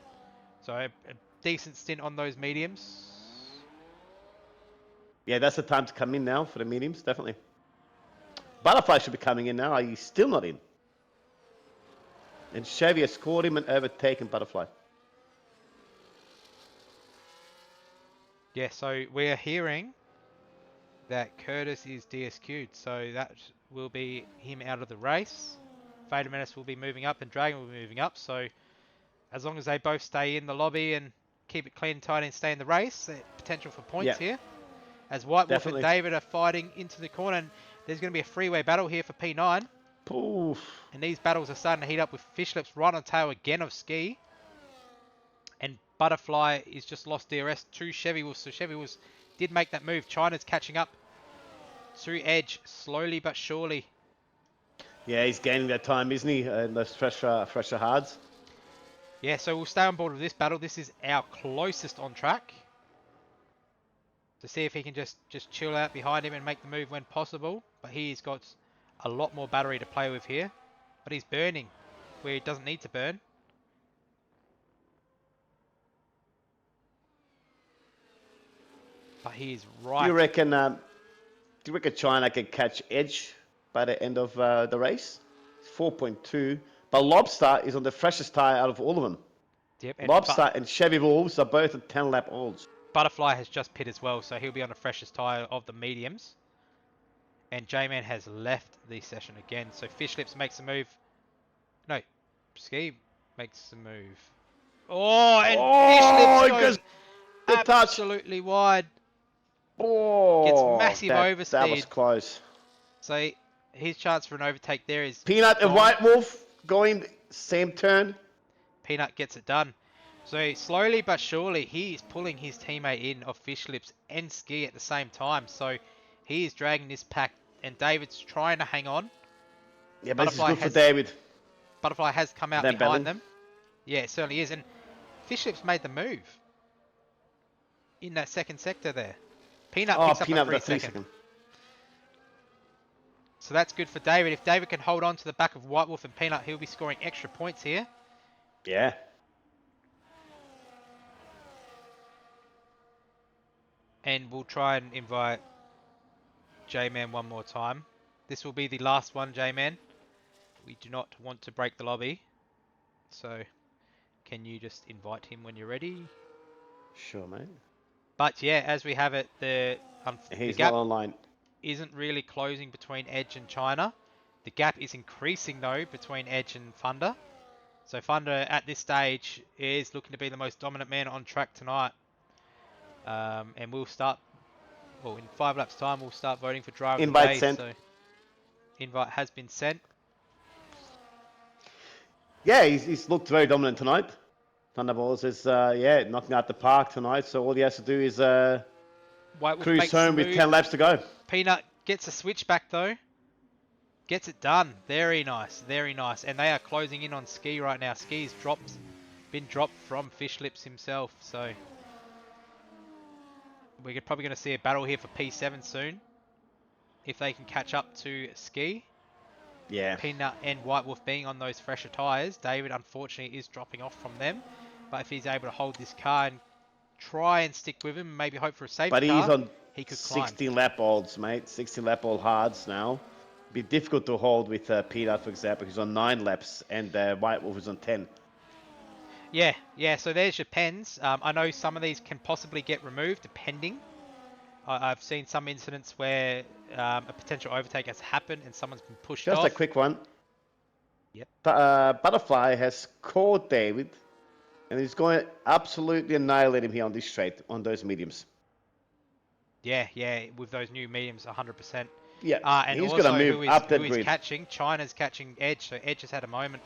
So a decent stint on those mediums. Yeah, that's the time to come in now for the mediums, definitely. Butterfly should be coming in now. He's still not in. And Chevy has scored him and overtaken Butterfly. Yeah, so we're hearing that Curtis is DSQ'd, so that will be him out of the race. Fader Menace will be moving up and Dragon will be moving up, so as long as they both stay in the lobby and keep it clean and tight and stay in the race, there's potential for points here. As White Wolf and David are fighting into the corner, and there's going to be a freeway battle here for P9. Oof. And these battles are starting to heat up with Fish Lips right on tail again of Ski. And Butterfly is just lost DRS to Chevy Wolves. So Chevy Wolves did make that move. China's catching up to Edge slowly but surely. Yeah, he's gaining that time, isn't he? And those fresher hards. Yeah, so we'll stay on board with this battle. This is our closest on track. To see if he can just chill out behind him and make the move when possible. But he's got a lot more battery to play with here. But he's burning where he doesn't need to burn. but he is Do right. you reckon China can catch Edge by the end of the race? 4.2. But Lobster is on the freshest tire out of all of them. Yep, and Lobster and Chevy Wolves are both at 10 lap olds. Butterfly has just pit as well, so he'll be on the freshest tyre of the mediums. And J-Man has left the session again, so Fish Lips makes a move. No, Ski makes a move. Oh, and Fish Lips goes the touch. absolutely wide. Gets Oh, massive that was overspeed. close. So his chance for an overtake there is Peanut and gone. White Wolf going same turn. Peanut gets it done. So slowly but surely, he is pulling his teammate in of Fish Lips and Ski at the same time. So he is dragging this pack, and David's trying to hang on. Yeah, but this is good for David. Butterfly has come out Then behind Bellin. them. Yeah, it certainly is. And Fish Lips made the move in that second sector there. Peanut Oh, picks up Peanut a 3 with a 3 second. second. So that's good for David. If David can hold on to the back of White Wolf and Peanut, he'll be scoring extra points here. Yeah. And we'll try and invite J-Man one more time. This will be the last one, J-Man. We do not want to break the lobby. So, can you just invite him when you're ready? Sure, mate. But yeah, as we have it, the He's gap not online. isn't really closing between Edge and China. The gap is increasing though between Edge and Thunder. So Thunder at this stage is looking to be the most dominant man on track tonight. And we'll start, well, in 5 laps time, we'll start voting for driver of the Invite day. sent. So invite has been sent. Yeah, he's looked very dominant tonight. Thunderballs is knocking out the park tonight. So all he has to do is White Wolf cruise makes the home with move. 10 laps to go. Peanut gets a switchback though. Gets it done. Very nice. Very nice. And they are closing in on Ski right now. Ski's been dropped from Fish Lips himself. So we're probably going to see a battle here for P7 soon. If they can catch up to Ski. Yeah. Peanut and White Wolf being on those fresher tyres. David unfortunately is dropping off from them. But if he's able to hold this car and try and stick with him, maybe hope for a safety But he's car, on he could climb. 16 lap olds, mate. 16 lap old hards now. Be difficult to hold with Peanut, for example, who's on 9 laps, and White Wolf is on 10. Yeah, so there's your pens. I know some of these can possibly get removed depending. I've seen some incidents where a potential overtake has happened and someone's been pushed Just off. a quick one. Yep. Butterfly has caught David, and he's going to absolutely annihilate him here on this straight, on those mediums. Yeah, with those new mediums, 100%. Yeah, And he's also going to move up that who is grid. catching? China's catching Edge, so Edge has had a moment.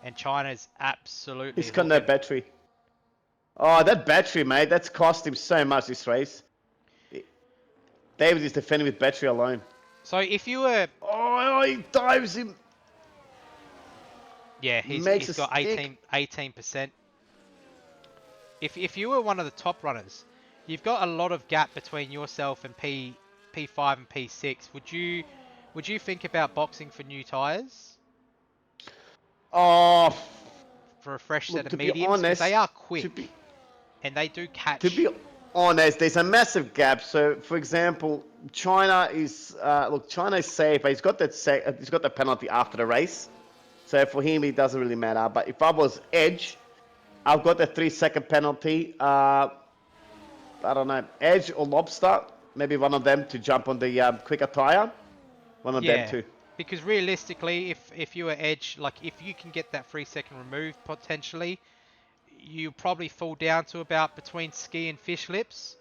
And China's absolutely He's got no hooking. battery. Oh, that battery, mate, that's cost him so much this race. David is defending with battery alone. So if you were... Oh, he dives him. Yeah, he's got 18%. If you were one of the top runners, you've got a lot of gap between yourself and P5 and P6. Would you think about boxing for new tyres? Oh, For a fresh look, set to of be mediums? Because honest, they are quick. And they do catch. To be honest, there's a massive gap. So, for example, China is China is safe, but he's got the penalty after the race. So for him, it doesn't really matter. But if I was Edge, I've got the 3-second penalty. I don't know, Edge or Lobster, maybe one of them to jump on the quicker tire. One of them too. Because realistically, if you were Edge, like if you can get that 3-second removed potentially, you probably fall down to about between Ski and Fish Lips,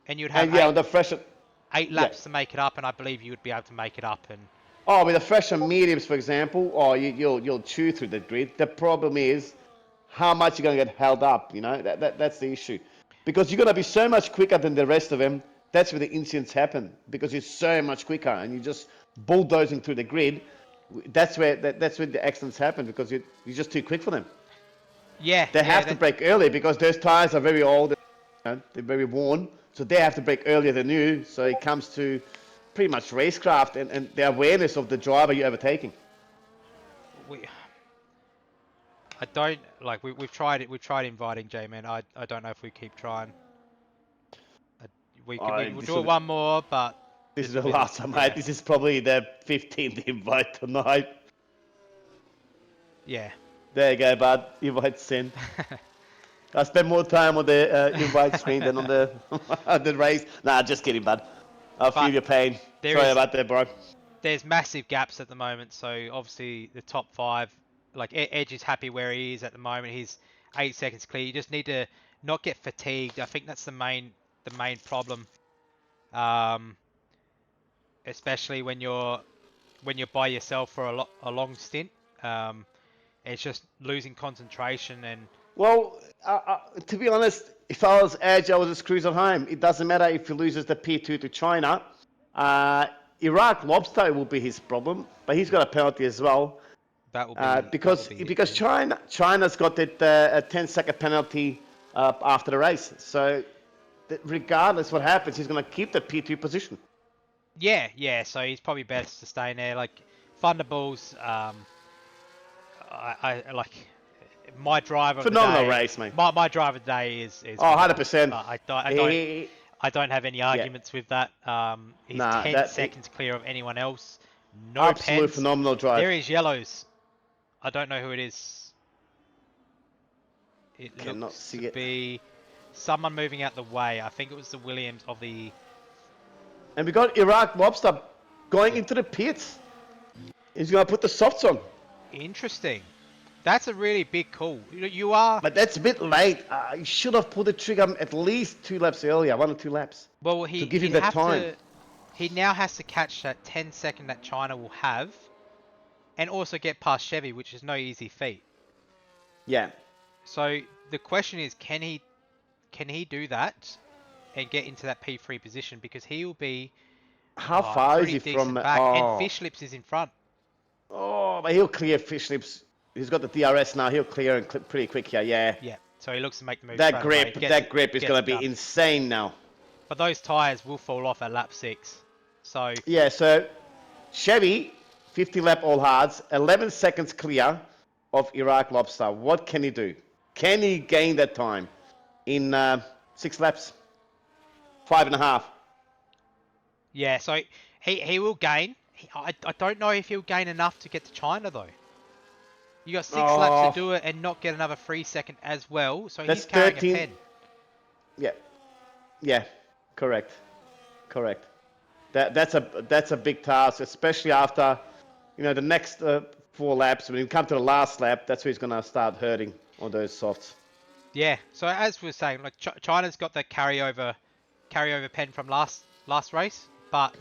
and you'd have eight laps to make it up, and I believe you would be able to make it up. And with the fresher mediums, for example, you'll chew through the grid. The problem is how much you're gonna get held up. You know that's the issue, because you're gonna be so much quicker than the rest of them. That's where the incidents happen, because you're so much quicker and you're just bulldozing through the grid. That's where the accidents happen, because you're just too quick for them. They have to brake early because those tires are very old. They're very worn, so they have to brake earlier than you. So it comes to pretty much racecraft and the awareness of the driver you're overtaking. I don't we've tried inviting J-Man. I don't know if we keep trying. We'll this do will it be- one more, but This is will the be last time, mate. This is probably the 15th invite tonight. Yeah. There you go, bud. Invite sent. I spent more time on the invite screen than on the on the race. Nah, just kidding, bud. I feel But your pain. there Sorry is- about that, bro. There's massive gaps at the moment, so obviously the top 5, like Edge is happy where he is at the moment. He's 8 seconds clear. You just need to not get fatigued. I think that's the main problem. Especially when you're by yourself for a long stint. It's just losing concentration and Well, to be honest, if I was Edge, I would just cruise on home. It doesn't matter if he loses the P2 to China. Iraq Lobster will be his problem, but he's got a penalty as well. that will be Because that will be it then. China's got that a 10-second penalty after the race. So regardless what happens, he's going to keep the P2 position. Yeah. So he's probably best to stay in there. Like Thunderballs, I like my driver of Phenomenal the day. race, mate. My driver of the day is Oh, 100%. I don't have any arguments with that. He's Nah, 10 that- seconds clear of anyone else. No Absolute pens. phenomenal drive. There is yellows. I don't know who it is. It Cannot looks see to it. be someone moving out the way. I think it was the Williams of the. And we got Iraq Lobster going into the pits. He's going to put the softs on. Interesting. That's a really big call. You are. But that's a bit late. You should have pulled the trigger at least 2 laps earlier, 1 or 2 laps. Well, to give him that time. He now has to catch that 10-second that China will have, and also get past Chevy, which is no easy feat. Yeah. So the question is, can he do that and get into that P3 position? Because he will be How far is pretty he decent from... back, oh. and Fish Lips is in front. Oh, but he'll clear Fish Lips. He's got the DRS now. He'll clear and clip pretty quick here, yeah. Yeah. So he looks to make the move. That straight away, grip is gets going it to be done. insane now. But those tyres will fall off at lap 6. So Yeah, so Chevy, 50 lap all hards, 11 seconds clear of Iraq Lobster. What can he do? Can he gain that time in 6 laps? 5.5. yeah, so he will gain. I don't know if he'll gain enough to get to China though. You got 6 laps to do it and not get another 3 second as well. So That's he's carrying 13. a pen. Yeah, correct. That's a big task, especially after, the next 4 laps. When you come to the last lap, that's where he's gonna start hurting on those softs. Yeah. So as we were saying, like China's got that carryover pen from last race, but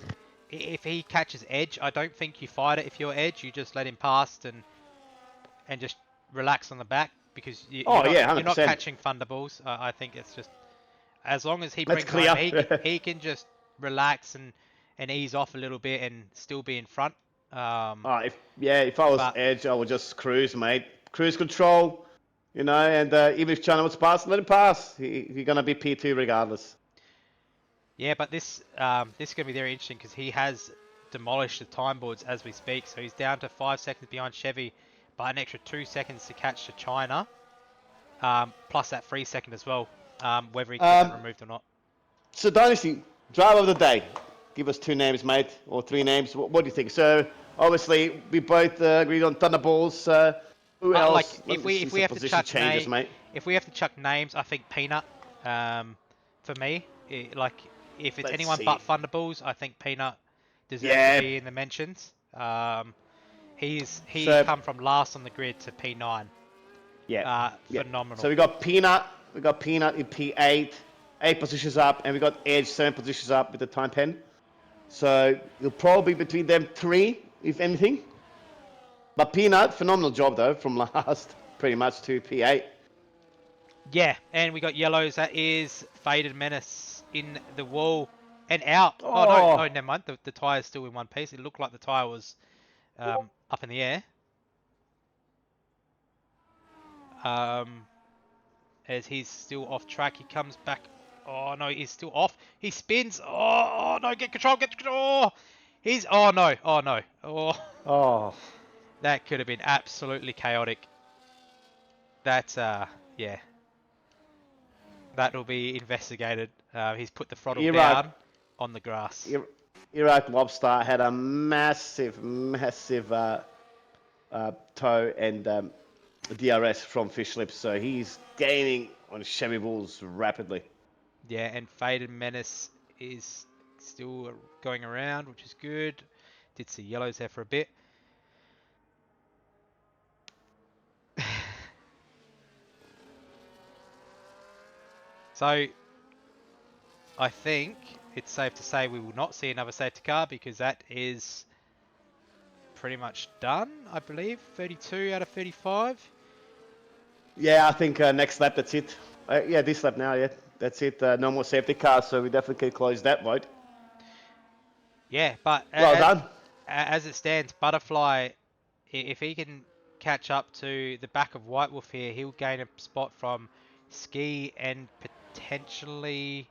if he catches Edge, I don't think you fight it. If you're Edge, you just let him pass and just relax on the back because you're not 100%. catching Thunderballs. I think it's just as long as he That's brings home, clear. he can just relax and ease off a little bit and still be in front. If I was but- Edge, I would just cruise, mate. Cruise control, and even if China wants to pass, let him pass. He's gonna be P2 regardless. Yeah, but this is going to be very interesting because he has demolished the time boards as we speak. So he's down to 5 seconds behind Chevy by an extra 2 seconds to catch to China, plus that 3 second as well, whether he gets it removed or not. So Dynasty, driver of the day. Give us 2 names, mate, or 3 names. What do you think? So obviously we both agreed on Thunderballs. Who else? Like Let if me see we some have to position chuck changes, mate. if we have to chuck names, I think Peanut. For me, if it's Let's anyone see. but Thunderballs, I think Peanut deserves Yeah. to be in the mentions. He's So- come from last on the grid to P9. Yeah. Phenomenal. So we got Peanut in P8, 8 positions up, and we got Edge 7 positions up with the time pen. So it'll probably be between them 3, if anything. But Peanut, phenomenal job though, from last pretty much to P8. Yeah, and we got yellows. That is Faded Menace in the wall and out. Oh, no, never mind. The tyre's still in one piece. It looked like the tire was up in the air. As he's still off track, he comes back. Oh no, he's still off. He spins. Oh no, get control. He's. Oh no. Oh. That could have been absolutely chaotic. That's yeah. That'll be investigated. He's put the throttle Iraq- down on the grass. Iraq Lobster had a massive toe and DRS from fish lips, so he's gaining on Chevy Bulls rapidly. Yeah, and Faded Menace is still going around, which is good. Did see yellows there for a bit. So, I think it's safe to say we will not see another safety car because that is pretty much done, I believe. 32 out of 35. Yeah, I think next lap, that's it. Yeah, this lap now, yeah. That's it. No more safety cars, so we definitely can close that vote. Yeah, but Well done. as it stands, Butterfly, if he can catch up to the back of White Wolf here, he'll gain a spot from Ski and potentially...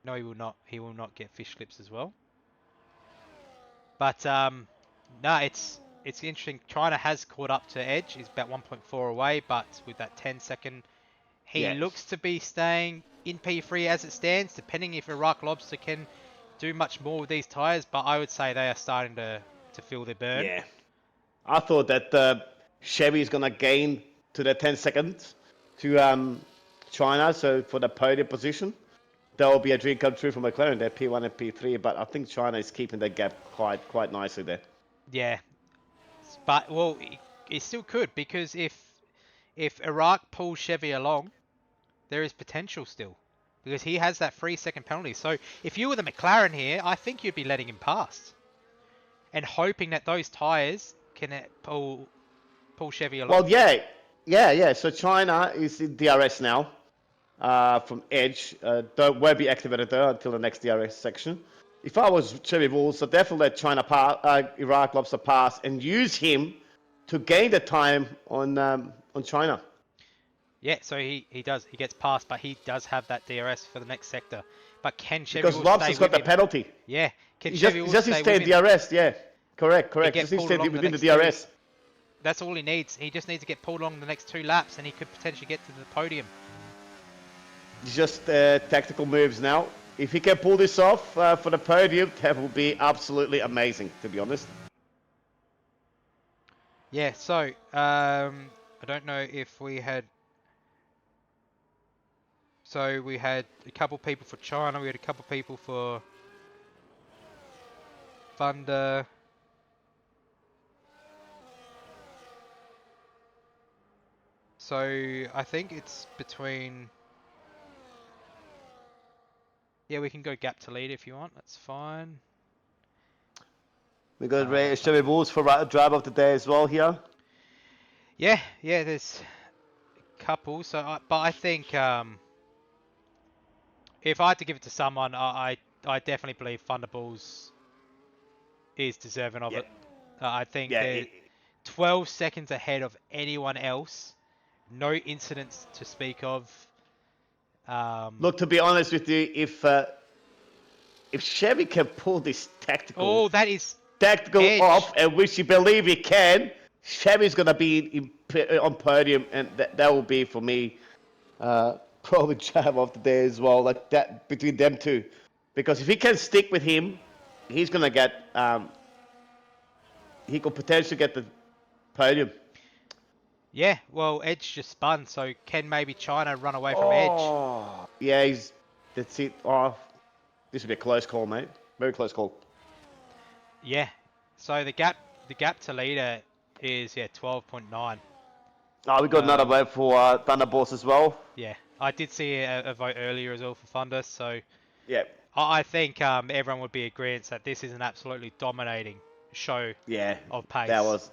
No, he will not. He will not get Fish Lips as well. But no, it's interesting. China has caught up to Edge. He's about 1.4 away, but with that 10-second, he Yeah. looks to be staying in P3 as it stands. Depending if Iraq Lobster can do much more with these tires, but I would say they are starting to feel their burn. Yeah. I thought that Chevy is going to gain to the 10 seconds to China, so for the podium position. That will be a dream come true for McLaren. They're P1 and P3, but I think China is keeping that gap quite nicely there. Yeah, but well, it still could because if Iraq pulls Chevy along, there is potential still because he has that 3-second penalty. So if you were the McLaren here, I think you'd be letting him past and hoping that those tires can pull Chevy along. Well, yeah. So China is in DRS now from Edge. Won't be activated though until the next DRS section. If I was Chevy Bulls, I'd definitely let China Iraq Lobster pass and use him to gain the time on China. Yeah, so he gets past, but he does have that DRS for the next sector. But can Chevy Because Wolf Lobster's stay got with the him? penalty. Yeah, can He Chevy Wolf just stay stay with him? DRS, yeah. Correct. Get Just he pulled stay along the within the next DRS. That's all he needs. He just needs to get pulled along the next 2 laps, and he could potentially get to the podium. Just tactical moves now. If he can pull this off for the podium, that will be absolutely amazing, to be honest. Yeah, so I don't know if we had. So we had a couple people for China. We had a couple people for Thunder. So I think it's between. Yeah, we can go gap to lead if you want. That's fine. We got that's Chevy Bulls for drive of the day as well here. Yeah, there's a couple. So, but I think if I had to give it to someone, I definitely believe Thunderballs is deserving of it. I think they're 12 seconds ahead of anyone else. No incidents to speak of. Look, to be honest with you, if Chevy can pull this tactical that is Edge off, and which you believe he can, Chevy's gonna be on podium, and that will be for me probably drive of the day as well. Like that between them two, because if he can stick with him, he's gonna get he could potentially get the podium. Yeah, well, Edge just spun, so can maybe China run away from Edge? Yeah, that's it. Oh, this would be a close call, mate. Very close call. Yeah. So the gap to leader is 12.9. Oh, we got another vote for Thunderbolts as well. Yeah, I did see a vote earlier as well for Thunder, so yeah, I think everyone would be agreeing that this is an absolutely dominating show. Of pace. That was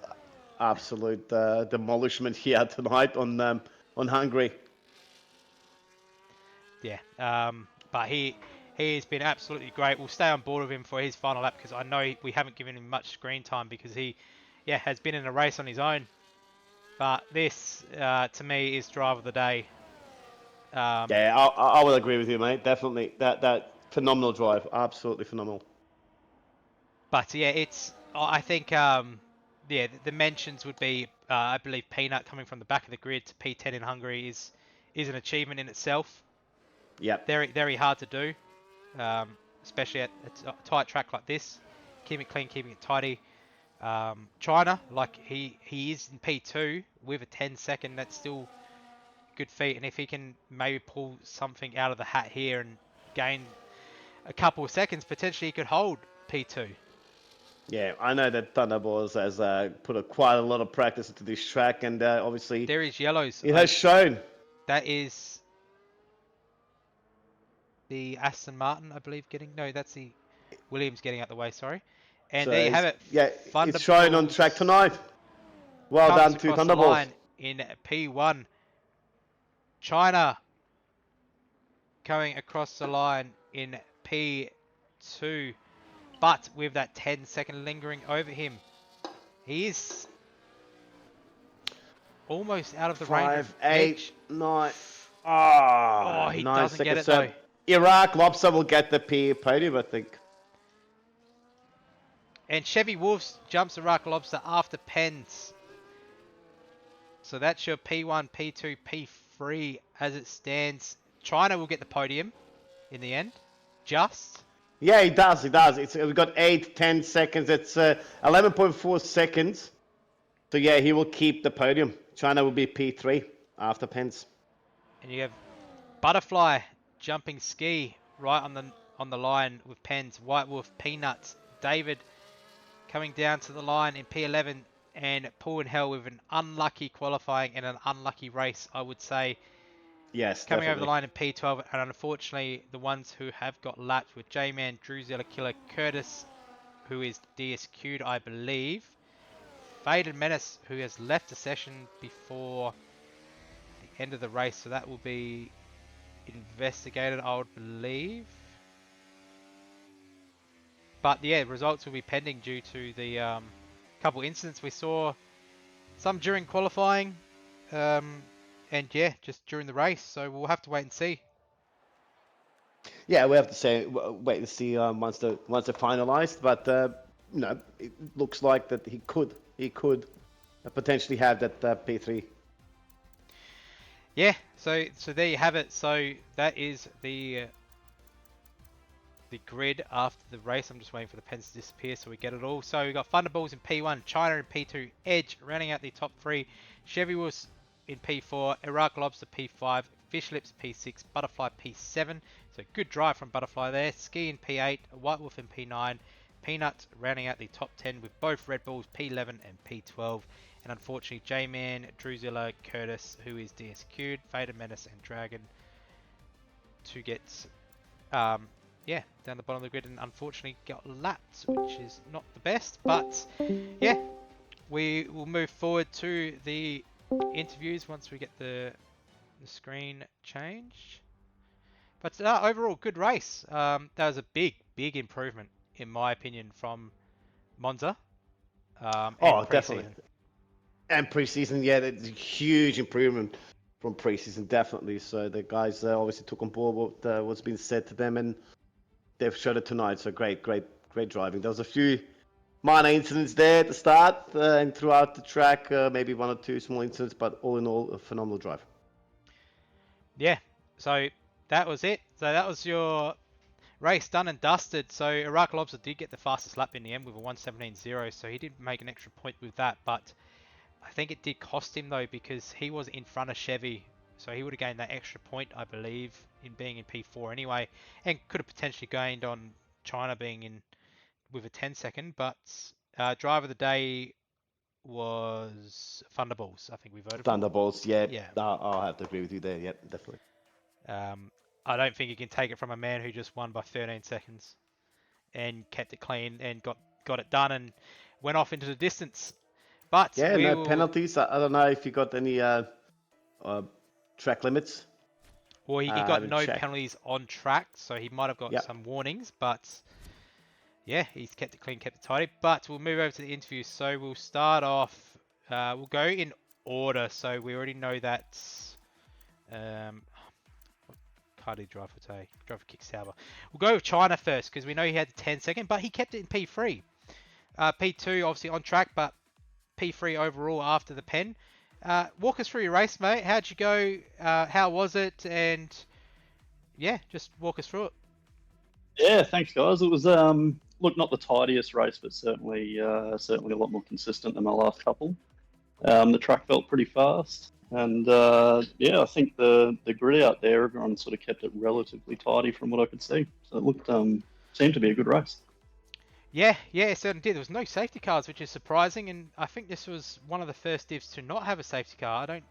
absolute demolishment here tonight on Hungary. Yeah, but he's been absolutely great. We'll stay on board with him for his final lap because I know we haven't given him much screen time because he has been in a race on his own. But this, to me, is drive of the day. I will agree with you, mate. Definitely. That phenomenal drive. Absolutely phenomenal. But yeah, I think, the mentions would be, I believe Peanut coming from the back of the grid to P10 in Hungary is is an achievement in itself. Yep. Very, very hard to do, especially at a tight track like this. Keeping it clean, keeping it tidy. China, like he is in P2 with a 10-second, that's still good feat. And if he can maybe pull something out of the hat here and gain a couple of seconds, potentially he could hold P2. Yeah, I know that Thunderballs has put quite a lot of practice into this track, and obviously There is yellows. it has shown. That is the Aston Martin, I believe, getting... No, that's the Williams getting out the way, sorry. And So there you have it. Yeah, it's shown on track tonight. Well done to across the Thunderballs. line in P1. China coming across the line in P2. But with that 10-second lingering over him, he is almost out of the range. 5, 8, 9. Oh, he 9 doesn't get seconds. it So though. Iraq Lobster will get the podium, I think. And Chevy Wolves jumps Iraq Lobster after Pens. So that's your P1, P2, P3 as it stands. China will get the podium in the end. Just. Yeah, he does. We've got 8, 10 seconds. It's 11.4 seconds. So yeah, he will keep the podium. China will be P3 after Pence. And you have Butterfly jumping ski right on the line with Pens. White Wolf, Peanuts, David coming down to the line in P11, and Paul and Hell with an unlucky qualifying and an unlucky race, I would say. Yes, Coming definitely. over the line in P12, and unfortunately the ones who have got lapped with J-Man, Druzilla Killer, Curtis, who is DSQ'd, I believe. Faded Menace, who has left the session before the end of the race, so that will be investigated, I would believe. But yeah, results will be pending due to the couple incidents we saw, some during qualifying, and yeah, just during the race. So we'll have to wait and see. Yeah, we have to say wait to see once they're finalised. But no, it looks like that he could potentially have that P3. Yeah, so there you have it. So that is the grid after the race. I'm just waiting for the pens to disappear so we get it all. So we got Thunderballs in P1, China in P2, Edge rounding out the top 3, Chevy Wolves in P4, Iraq Lobster P5, Fish Lips P6, Butterfly P7. So good drive from Butterfly there. Ski in P8, White Wolf in P9, Peanut rounding out the top 10 with both Red Bulls P11 and P12. And unfortunately, J-Man, Druzilla, Curtis, who is DSQ'd, Fader Menace, and Dragon to get yeah, down the bottom of the grid, and unfortunately got lapped, which is not the best. But yeah, we will move forward to the interviews once we get the screen changed. But overall, good race. That was a big improvement, in my opinion, from Monza. Definitely. And preseason, yeah, that's a huge improvement from preseason, definitely. So the guys obviously took on board what's been said to them, and they've showed it tonight. So great driving. There was a few minor incidents there at the start and throughout the track, maybe 1 or 2 small incidents, but all in all, a phenomenal drive. Yeah, so that was it. So that was your race done and dusted. So Iraq Lobster did get the fastest lap in the end with a 1:17.0, so he did make an extra point with that, but I think it did cost him though, because he was in front of Chevy, so he would have gained that extra point, I believe, in being in P4 anyway, and could have potentially gained on China being in with a 10-second. But driver of the day was Thunderballs. I think we voted Thunderballs, for. yeah. I'll have to agree with you there. Yeah, definitely. I don't think you can take it from a man who just won by 13 seconds and kept it clean and got it done and went off into the distance. But yeah, no penalties. I don't know if you got any track limits. Well, he got no penalties on track, so he might have got some warnings, but yeah, he's kept it clean, kept it tidy. But we'll move over to the interview. So we'll start off, we'll go in order. So we already know that, what car did he drive for today? Drive for Kick Sauber. We'll go with China first, because we know he had the 10-second, but he kept it in P3. P2 obviously on track, but P3 overall after the pen. Walk us through your race, mate. How'd you go? How was it? And yeah, just walk us through it. Yeah, thanks, guys. It was look, not the tidiest race, but certainly certainly a lot more consistent than my last couple. The track felt pretty fast, and yeah, I think the grid out there, everyone sort of kept it relatively tidy from what I could see. So it looked seemed to be a good race. Yeah, it certainly did. There was no safety cars, which is surprising, and I think this was one of the first divs to not have a safety car. I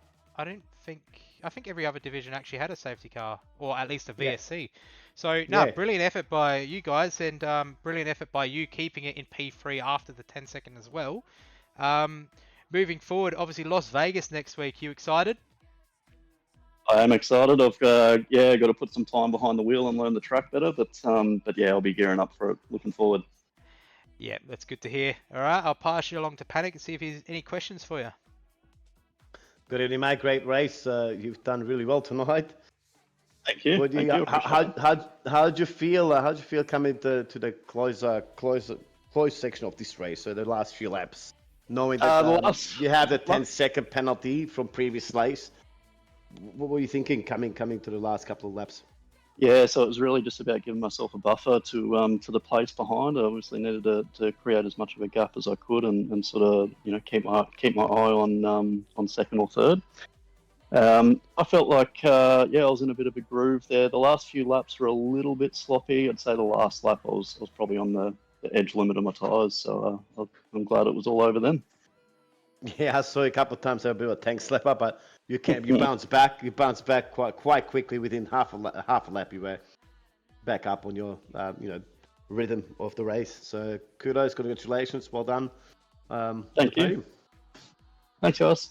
think every other division actually had a safety car, or at least a VSC. So, no, Yeah. brilliant effort by you guys, and brilliant effort by you keeping it in P3 after the 10-second as well. Moving forward, obviously Las Vegas next week. You excited? I am excited. I've got to put some time behind the wheel and learn the track better, but yeah, I'll be gearing up for it. Looking forward. Yeah, that's good to hear. All right, I'll pass you along to Panic and see if he's any questions for you. Good evening, mate. Great race. You've done really well tonight. Thank you. What do Thank you. Appreciate it. How did you feel? How did you feel coming to the close section of this race? So the last few laps, knowing that you have the 10-second penalty from previous race. What were you thinking coming to the last couple of laps? Yeah, so it was really just about giving myself a buffer to the pace behind. I obviously needed to create as much of a gap as I could, and sort of keep my eye on second or third. I felt like I was in a bit of a groove there. The last few laps were a little bit sloppy. I'd say the last lap I was probably on the edge limit of my tyres, so I'm glad it was all over then. Yeah, I saw you a couple of times have a bit of a tank slapper, but you bounce back. You bounce back quite quickly. Within half a lap, you were back up on your rhythm of the race. So kudos, congratulations, well done. Thank you. Thanks, guys.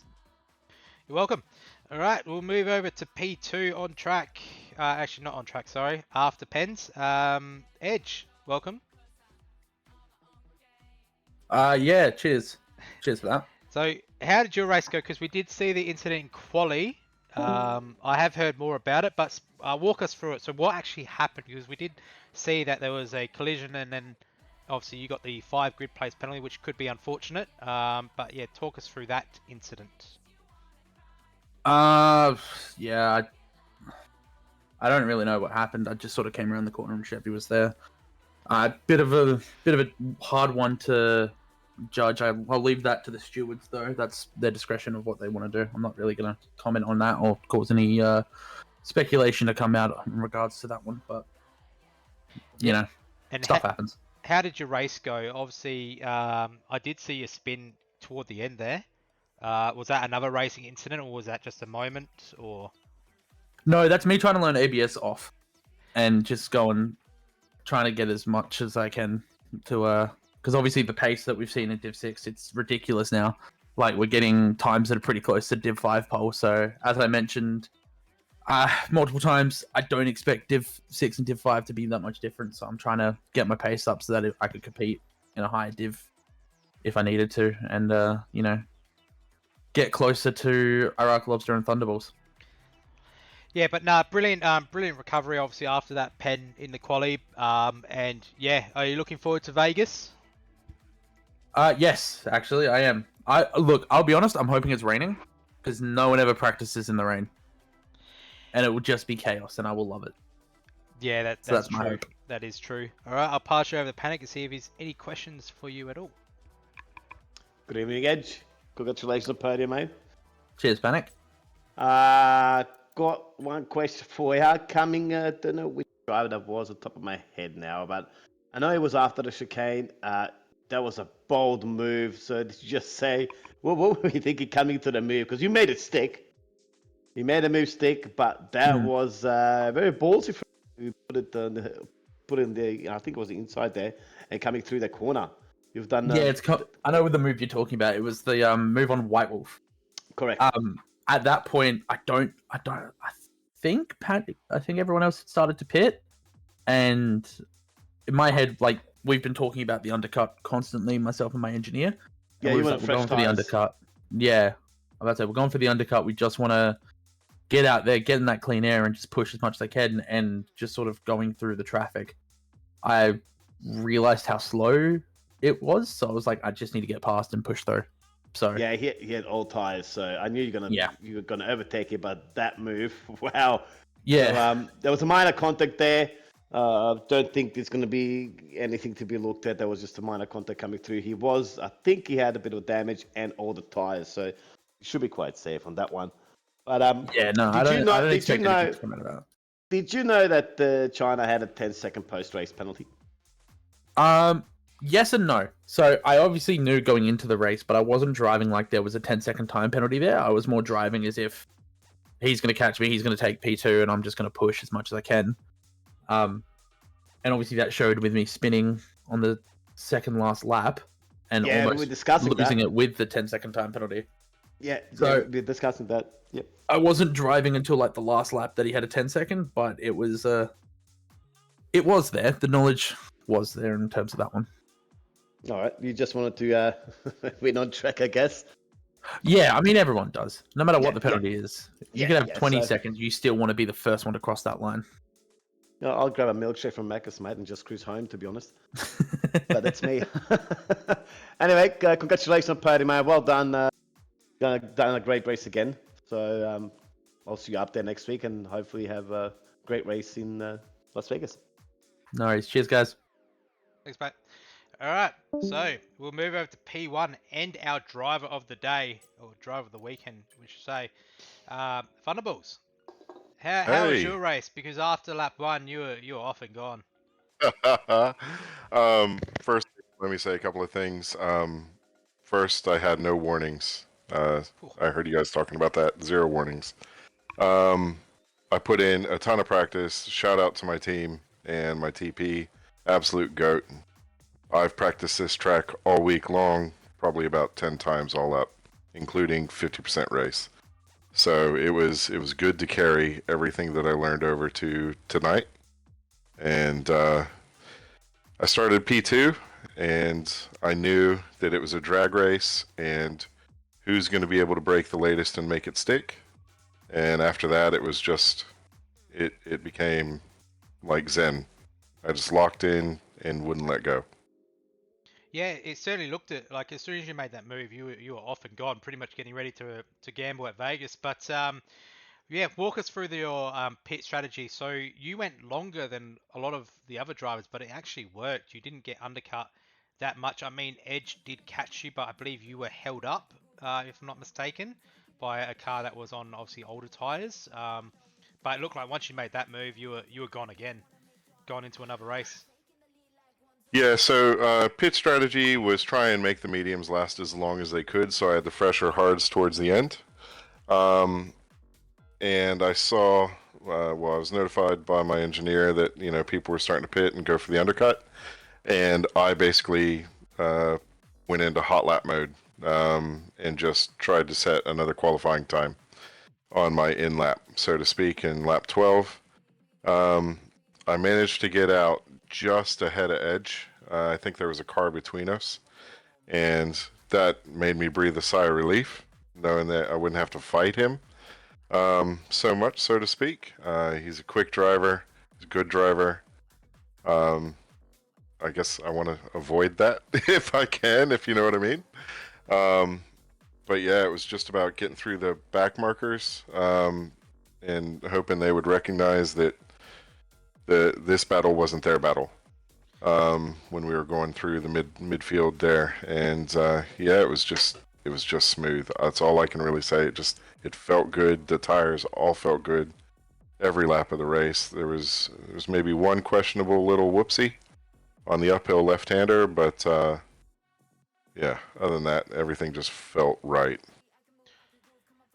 You're welcome. All right, we'll move over to P2 on track. Actually, not on track, sorry. After Pens. Edge, welcome. Yeah, cheers. Cheers for that. So, how did your race go? Because we did see the incident in Quali. I have heard more about it, but walk us through it. So, what actually happened? Because we did see that there was a collision, and then obviously you got the 5 grid place penalty, which could be unfortunate. But yeah, talk us through that incident. Yeah, I don't really know what happened. I just sort of came around the corner and Sheppy was there. Bit of a hard one to judge. I'll leave that to the stewards, though. That's their discretion of what they want to do. I'm not really going to comment on that or cause any speculation to come out in regards to that one. But And stuff happens. How did your race go? Obviously, I did see you spin toward the end there. Was that another racing incident, or was that just a moment? Or No, that's me trying to learn ABS off and just trying to get as much as I can to because obviously the pace that we've seen in Div 6, it's ridiculous now. Like, we're getting times that are pretty close to Div 5 pole. So as I mentioned multiple times, I don't expect Div 6 and Div 5 to be that much different. So I'm trying to get my pace up so that I could compete in a higher Div if I needed to, and get closer to Iraq Lobster and Thunderballs. yeah, but nah, brilliant recovery. Obviously after that pen in the quali. And yeah, are you looking forward to Vegas? Yes, actually, I am. I'll be honest, I'm hoping it's raining because no one ever practices in the rain, and it will just be chaos, and I will love it. Yeah, that's my true. hope. That is true. All right, I'll pass you over to Panic and see if he's any questions for you at all. Good evening, Edge. Congratulations on the podium, mate. Cheers, Panic. Got one question for you. Coming, don't know which driver that was on top of my head now, but I know it was after the chicane. That was a bold move. So did you just say, what were you thinking coming to the move? Because you made it stick. You made the move stick, but that was very ballsy for you. Put in the, I think it was the inside there, and coming through the corner. You've done. Yeah, I know the move you're talking about. It was the move on White Wolf. Correct. At that point, I think everyone else had started to pit, and in my head, like, we've been talking about the undercut constantly, myself and my engineer. Yeah, and you we're went going for the undercut. Yeah, I'm about to say we're going for the undercut. We just want to get out there, get in that clean air, and just push as much as I can, and just sort of going through the traffic. I realized how slow it was, so I was like, I just need to get past and push through. So Yeah, he had all tires, so I knew Yeah. you were gonna overtake it, but that move, wow. yeah, So, there was a minor contact there. Don't think there's going to be anything to be looked at. There was just a minor contact coming through. I think he had a bit of damage and all the tires, so he should be quite safe on that one. But yeah. No, I don't. I don't expect anything to come out of that. Did you know that China had a 10-second post-race penalty? Yes and no. So I obviously knew going into the race, but I wasn't driving like there was a 10-second time penalty there. I was more driving as if he's going to catch me, he's going to take P2, and I'm just going to push as much as I can. And obviously that showed with me spinning on the second last lap and Yeah, we were almost discussing losing that. it with the 10-second time penalty. Yeah, So- we're discussing that. Yep. I wasn't driving until like the last lap that he had a 10-second, but it was there. The knowledge was there in terms of that one. All right, you just wanted to win on track, I guess. Yeah, I mean everyone does. No matter Yeah, what the penalty is. You Yeah, can have yeah, 20 so- seconds, you still want to be the first one to cross that line. No, I'll grab a milkshake from Macca's, mate, and just cruise home, to be honest. But that's me. Anyway, congratulations on podium, man. Well done. Done a great race again. So I'll see you up there next week and hopefully have a great race in Las Vegas. No worries. Cheers, guys. Thanks, mate. All right, so we'll move over to P1 and our driver of the day, or driver of the weekend, we should say, Thunderballs. How was Hey. your race? Because after lap 1, you were off and gone. First, let me say a couple of things. First, I had no warnings. I heard you guys talking about that. 0 warnings. I put in a ton of practice. Shout out to my team and my TP. Absolute GOAT. I've practiced this track all week long, probably about 10 times all up, including 50% race. So it was good to carry everything that I learned over to tonight. And I started P2, and I knew that it was a drag race, and who's going to be able to break the latest and make it stick. And after that, it was just, it became like Zen. I just locked in and wouldn't let go. Yeah, it certainly looked at like as soon as you made that move, you were off and gone, pretty much getting ready to gamble at Vegas. But yeah, walk us through your pit strategy. So you went longer than a lot of the other drivers, but it actually worked. You didn't get undercut that much. I mean, Edge did catch you, but I believe you were held up, if I'm not mistaken, by a car that was on obviously older tires. But it looked like once you made that move, you were gone again, gone into another race. Yeah, so pit strategy was try and make the mediums last as long as they could, so I had the fresher hards towards the end. And I saw, I was notified by my engineer that, people were starting to pit and go for the undercut. And I basically went into hot lap mode and just tried to set another qualifying time on my in lap, so to speak, in lap 12. I managed to get out just ahead of Edge. I think there was a car between us, and that made me breathe a sigh of relief, knowing that I wouldn't have to fight him so much, so to speak. He's a quick driver. He's a good driver. I guess I want to avoid that if I can, if you know what I mean. But yeah, it was just about getting through the back markers and hoping they would recognize that this battle wasn't their battle when we were going through the midfield there. And yeah, it was just smooth. That's all I can really say. It felt good. The tires all felt good every lap of the race. There was maybe one questionable little whoopsie on the uphill left-hander, but yeah, other than that, everything just felt right.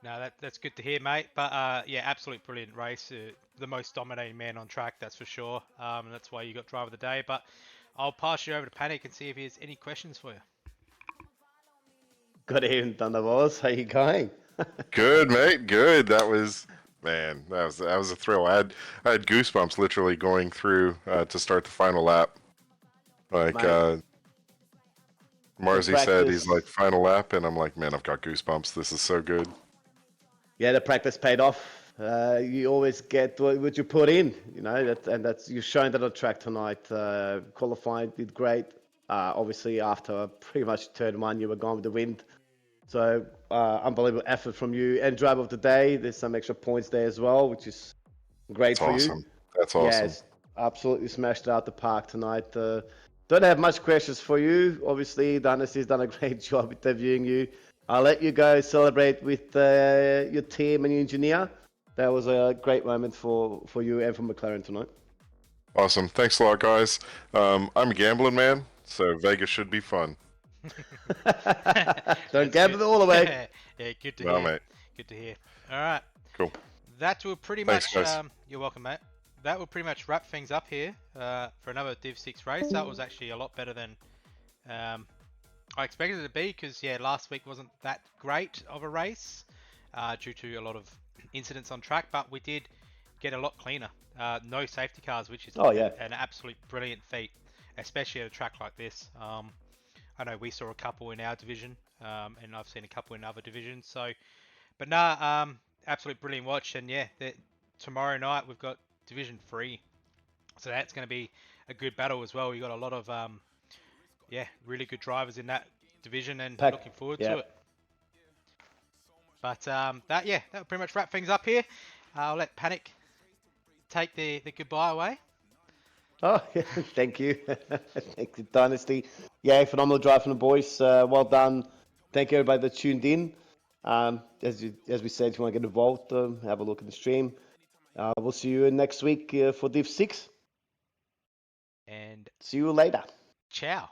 No, that's good to hear, mate. But yeah, absolute brilliant race. The most dominating man on track, that's for sure. And that's why you got driver of the day. But I'll pass you over to Panic and see if he has any questions for you. Good evening, Thunderballs. How you going? Good, mate. Good. That was a thrill. I had goosebumps literally going through to start the final lap. Like Marzi said, he's like final lap, and I'm like, man, I've got goosebumps. This is so good. Yeah, the practice paid off. You always get what you put in, that's you've shown that on track tonight. Qualified, did great. Obviously, after pretty much turn 1, you were gone with the wind. So unbelievable effort from you. And driver of the day, there's some extra points there as well, which is great That's for awesome. you. That's awesome. Yes, absolutely smashed it out the park tonight. Don't have much questions for you. Obviously, Dynasty's done a great job interviewing you. I'll let you go celebrate with your team and your engineer. That was a great moment for you and for McLaren tonight. Awesome. Thanks a lot, guys. I'm a gambling man, so Vegas should be fun. Don't gamble it all away. Yeah, good to No, hear. mate. Good to hear. All right. Cool. That will pretty Thanks, much. guys. You're welcome, mate. That will pretty much wrap things up here for another Div 6 race. That was actually a lot better than I expected it to be because, yeah, last week wasn't that great of a race due to a lot of incidents on track, but we did get a lot cleaner. No safety cars, which is an absolute brilliant feat, especially at a track like this. I know we saw a couple in our division, and I've seen a couple in other divisions. So, but nah, absolute brilliant watch. And yeah, tomorrow night we've got Division 3, so that's going to be a good battle as well. We've got a lot of really good drivers in that division, and looking forward to it. But that will pretty much wrap things up here. I'll let Panic take the goodbye away. Oh, yeah, thank you. Thank you, Dynasty. Yeah, phenomenal drive from the boys. Well done. Thank you, everybody that tuned in. As we said, if you want to get involved, have a look at the stream. We'll see you next week for Div 6. And see you later. Ciao.